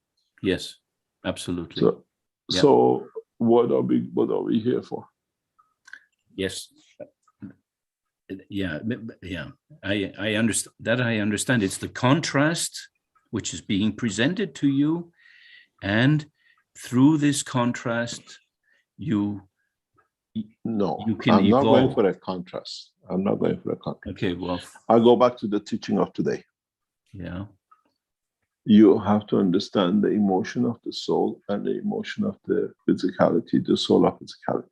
Yes, absolutely. So what are we here for? Yes. Yeah. I understand that. I understand. It's the contrast which is being presented to you, and through this contrast, you can I'm not going for a contrast. I'm not going for a contrast. Okay, well, I'll go back to the teaching of today. Yeah. You have to understand the emotion of the soul and the emotion of the physicality, the soul of physicality.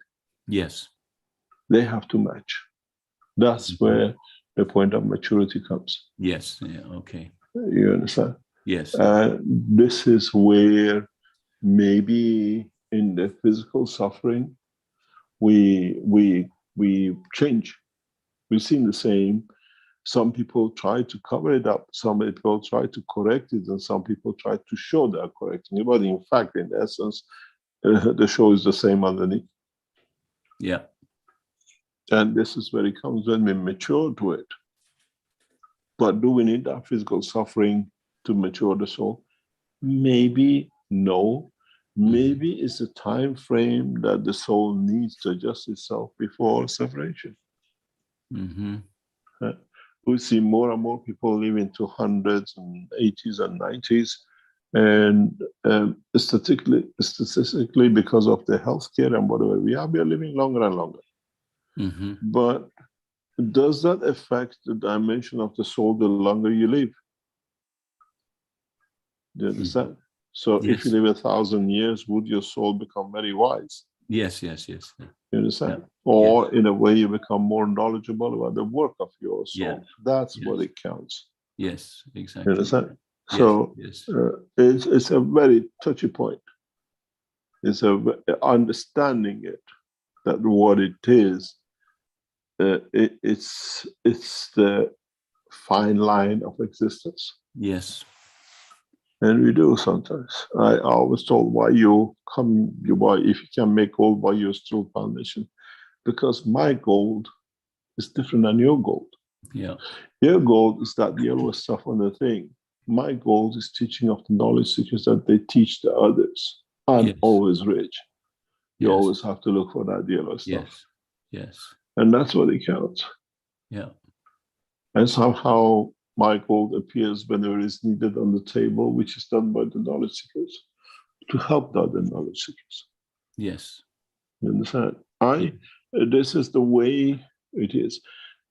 Yes. They have to match. That's where the point of maturity comes. Yes. Yeah. Okay. You understand? Yes. This is where maybe in the physical suffering, we change. We seem the same. Some people try to cover it up. Some people try to correct it, and some people try to show they're correcting it. But in fact, in essence, the show is the same underneath. Yeah. And this is where it comes when we mature to it. But do we need that physical suffering to mature the soul? Maybe no. Maybe it's a time frame that the soul needs to adjust itself before separation. We see more and more people live into hundreds and 80s and 90s. And statistically, because of the healthcare and whatever we are living longer and longer. But does that affect the dimension of the soul the longer you live? Do you understand? So if you live 1,000 years, would your soul become very wise? Yes. You understand? Or in a way, you become more knowledgeable about the work of your soul. That's what it counts. Yes, exactly. You understand? So it's a very touchy point. It's understanding it, that what it is, it's the fine line of existence. Yes. And we do sometimes. I always told why if you can make gold, why you still foundation? Because my gold is different than your gold. Yeah. Their goal is that yellow stuff on the thing. My goal is teaching of the knowledge seekers that they teach the others. I'm Yes. always rich. You Yes. always have to look for that yellow stuff. Yes. Yes. And that's what it counts. Yeah. And somehow my gold appears whenever it's needed on the table, which is done by the knowledge seekers to help the other knowledge seekers. Yes. You understand? This is the way it is.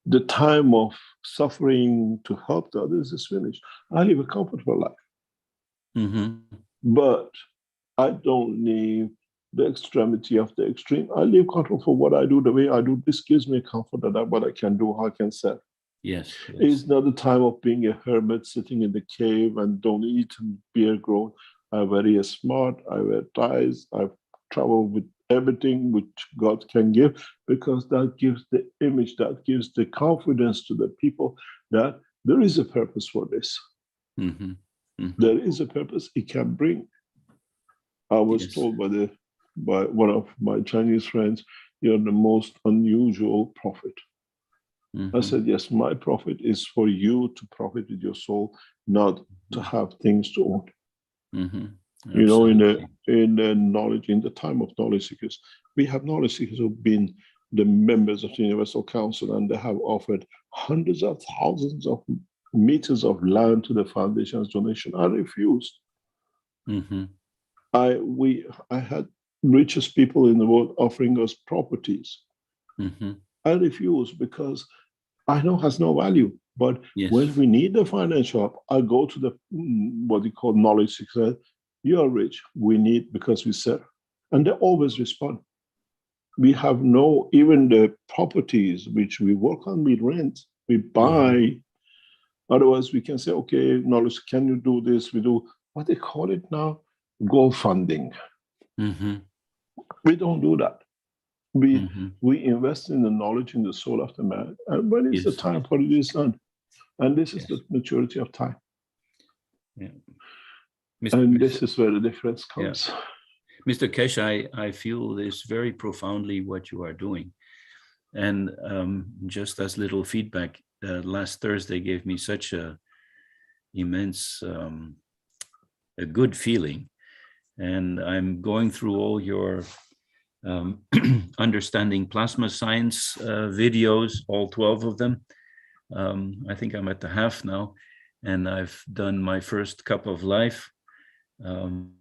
The time of suffering to help the others is finished. I live a comfortable life, Mm-hmm. but I don't need the extremity of the extreme. I live comfortable for what I do, the way I do. This gives me comfort that what I can do, how I can serve. Yes. It's not the time of being a hermit sitting in the cave and don't eat and beer grown. I'm very smart. I wear ties. I travel with everything which God can give, because that gives the image, that gives the confidence to the people that there is a purpose for this. Mm-hmm. Mm-hmm. There is a purpose it can bring. I was told by one of my Chinese friends, "You're the most unusual prophet." Mm-hmm. I said, yes, my profit is for you to profit with your soul, not to have things to own. Mm-hmm. You know, in the knowledge, in the time of knowledge seekers, we have knowledge seekers who've been the members of the Universal Council, and they have offered hundreds of thousands of meters of land to the foundation's donation. I refused. Mm-hmm. I had richest people in the world offering us properties. Mm-hmm. I refused because I know it has no value. But Yes. when we need the financial help, I go to the what you call knowledge seekers. You are rich. We need, because we serve. And they always respond. We have no, even the properties which we work on, we rent, we buy. Mm-hmm. Otherwise, we can say, okay, knowledge, can you do this? We do what they call it now, goal funding. Mm-hmm. We don't do that. We invest in the knowledge in the soul of the man. And when is the time for it is done? And this is the maturity of time. Yeah. And this is where the difference comes. Yeah. Mr. Keshe, I feel this very profoundly what you are doing. And just as little feedback, last Thursday gave me such a immense, a good feeling. And I'm going through all your understanding plasma science videos, all 12 of them. I think I'm at the half now, and I've done my first cup of life. And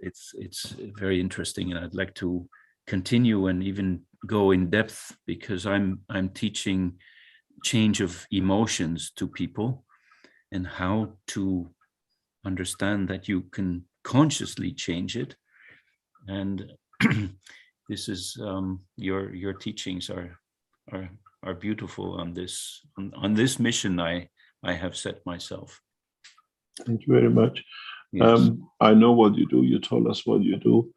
it's very interesting, and I'd like to continue and even go in depth, because I'm teaching change of emotions to people and how to understand that you can consciously change it. And this is your teachings are beautiful on this mission I have set myself. Thank you very much. Yes. I know what you do. You told us what you do.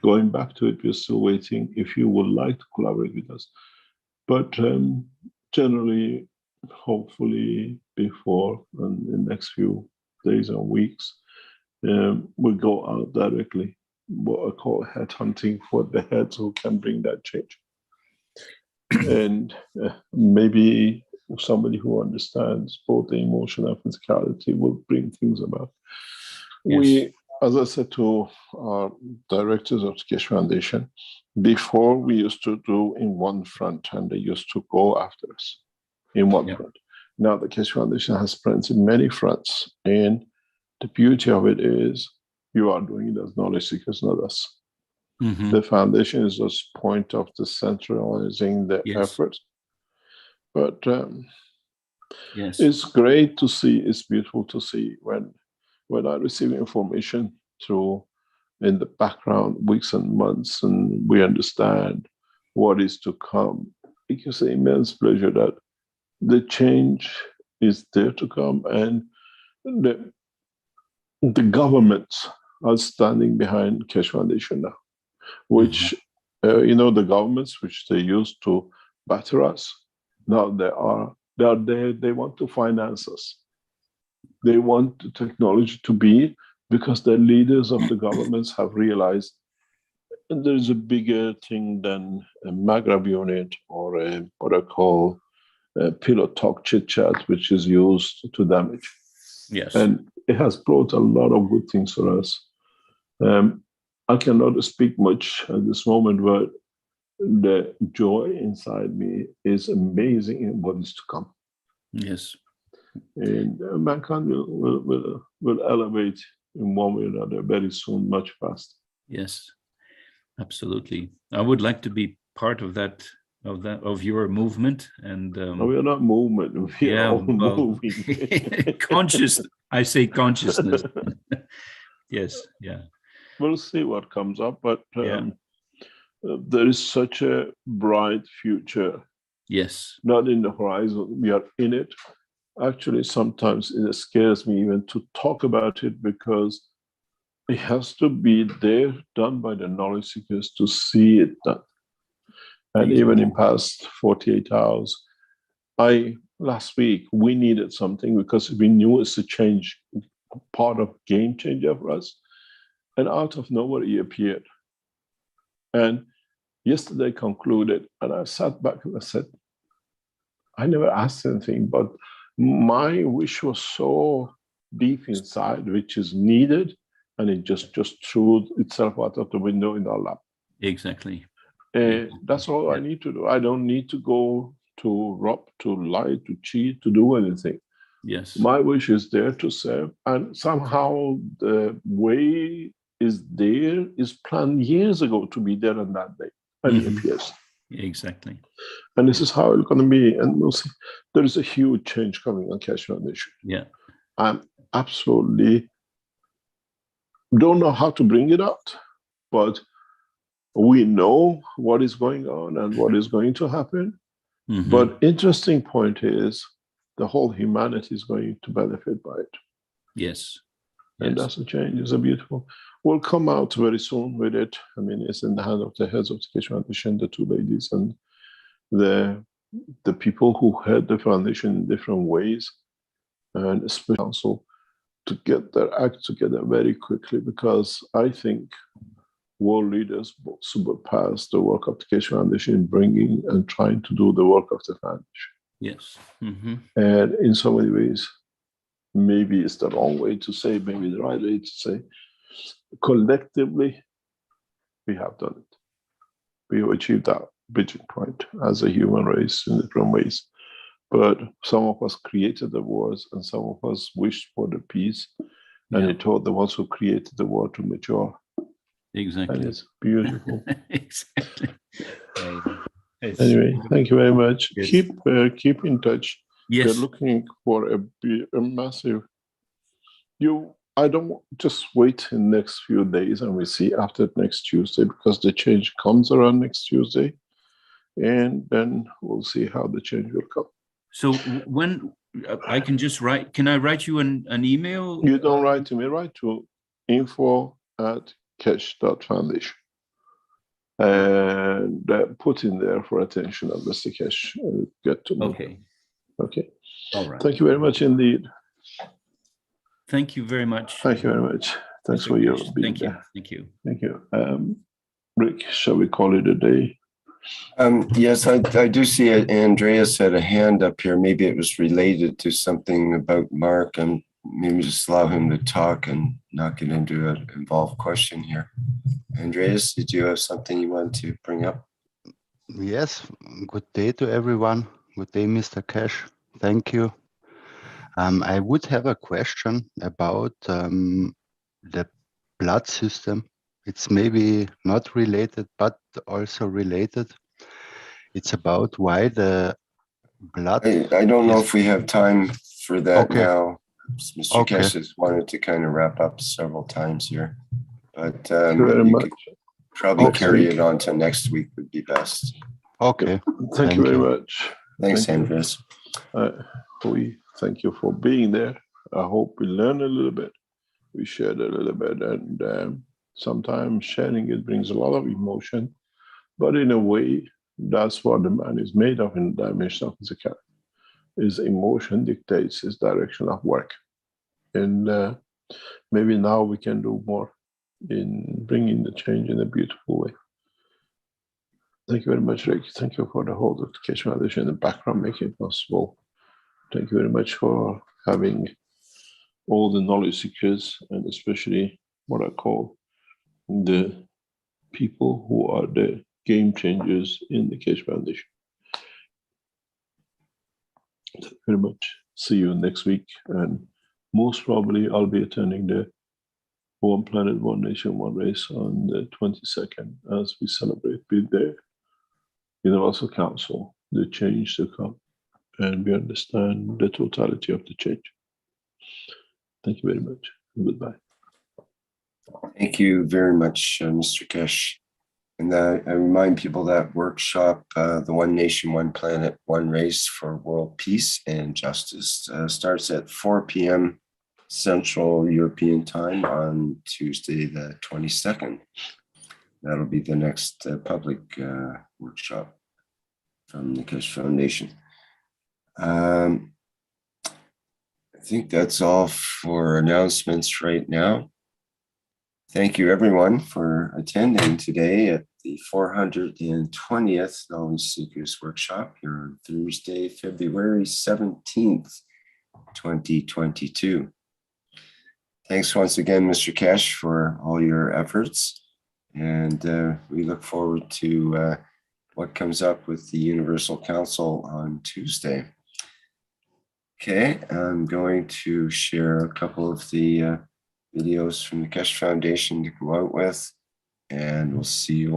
Going back to it, we're still waiting if you would like to collaborate with us. But generally, hopefully before in the next few days and weeks, we'll go out directly, what I call headhunting for the heads who can bring that change. And maybe somebody who understands both the emotion and physicality will bring things about. Yes. We, as I said to our directors of the Keshe Foundation, before we used to do in one front, and they used to go after us in one front. Now the Keshe Foundation has friends in many fronts, and the beauty of it is you are doing it as knowledge seekers, not us. Mm-hmm. The foundation is just point of the centralizing the effort. But it's great to see, it's beautiful to see when I receive information through in the background weeks and months, and we understand what is to come. It gives an immense pleasure that the change is there to come, and the governments are standing behind Keshe Foundation now, which, the governments which they used to batter us, now they are there, they want to finance us. They want the technology to be, because the leaders of the governments have realized there is a bigger thing than a Maghreb unit or a what I call a pillow talk chit chat, which is used to damage. Yes. And it has brought a lot of good things for us. I cannot speak much at this moment, but the joy inside me is amazing in what is to come. Yes. And mankind will elevate in one way or another very soon, much faster. Yes. Absolutely. I would like to be part of that of your movement. And We are not movement. We are all moving. I say consciousness. Yes. Yeah. We'll see what comes up, but Yeah. there is such a bright future. Yes. Not in the horizon. We are in it. Actually, sometimes it scares me even to talk about it because it has to be there, done by the knowledge seekers to see it done. And even in past 48 hours, last week, we needed something because we knew it's a change, part of game changer for us. And out of nowhere, he appeared. And yesterday concluded, and I sat back and I said, I never asked anything, but my wish was so deep inside, which is needed, and it just threw itself out of the window in our lap. Exactly. That's all I need to do. I don't need to go to rob, to lie, to cheat, to do anything. Yes. My wish is there to serve, and somehow the way is there is planned years ago to be there on that day, and it appears. Exactly. And this is how it's going to be. And we'll see. There is a huge change coming on Keshe Foundation. Yeah. I'm absolutely don't know how to bring it out, but we know what is going on and what is going to happen. Mhm. But interesting point is the whole humanity is going to benefit by it. Yes. And that's a change. It's a beautiful. We'll come out very soon with it. I mean, it's in the hand of the heads of the Keshe Foundation, the two ladies, and the people who head the foundation in different ways, and especially council, to get their act together very quickly, because I think world leaders will surpass the work of the Keshe Foundation in bringing and trying to do the work of the foundation. Yes. Mm-hmm. And in so many ways, maybe it's the wrong way to say, maybe the right way to say, collectively, we have done it. We have achieved that bridging point as a human race in different ways. But some of us created the wars and some of us wished for the peace. And it taught the ones who created the war to mature. Exactly. And it's beautiful. Exactly. Anyway, thank you very much. Yes. Keep in touch. Yes. We're looking for a massive. I don't just wait in the next few days and we see after next Tuesday, because the change comes around next Tuesday, and then we'll see how the change will come. So when I can just write, can I write you an email? You don't write to me, write to info@keshe.foundation. And put in there for attention of Mr. Keshe. Get to me. Okay. Okay. All right. Thank you very much indeed. Thank you very much. Thank you very much. Thanks for your being Thank you. there. Thank you. Thank you. Rick, shall we call it a day? Yes, I do see it. Andreas had a hand up here. Maybe it was related to something about Mark, and maybe just allow him to talk and not get into an involved question here. Andreas, did you have something you want to bring up? Yes, good day to everyone. Good day, Mr. Keshe. Thank you. I would have a question about the blood system. It's maybe not related, but also related. It's about why the blood... I don't know if we have time for that now. Mr. Okay. Keshe has wanted to kind of wrap up several times here, but Thank you very you much. could probably Okay. carry it on to next week would be best. Okay. Thank you very much. Thanks, Thank you. Andreas. We thank you for being there. I hope we learned a little bit. We shared a little bit, and sometimes sharing it brings a lot of emotion, but in a way, that's what the man is made of in the dimension of physicality. His emotion dictates his direction of work. And maybe now we can do more in bringing the change in a beautiful way. Thank you very much, Rick. Thank you for the whole of the Keshe Foundation in the background making it possible. Thank you very much for having all the knowledge seekers, and especially what I call the people who are the game changers in the Keshe Foundation. Thank you very much. See you next week, and most probably I'll be attending the One Planet, One Nation, One Race on the 22nd as we celebrate with the Universal Council, the change to come, and we understand the totality of the change. Thank you very much. Goodbye. Thank you very much, Mr. Keshe. And I remind people that workshop, the One Nation, One Planet, One Race for World Peace and Justice, starts at 4 p.m. Central European Time on Tuesday, the 22nd. That'll be the next public workshop from the Keshe Foundation. I think that's all for announcements right now. Thank you, everyone, for attending today at the 420th Knowledge Seekers Workshop here on Thursday, February 17th, 2022. Thanks once again, Mr. Keshe, for all your efforts. And we look forward to what comes up with the Universal Council on Tuesday. Okay, I'm going to share a couple of the videos from the Keshe Foundation to go out with, and we'll see you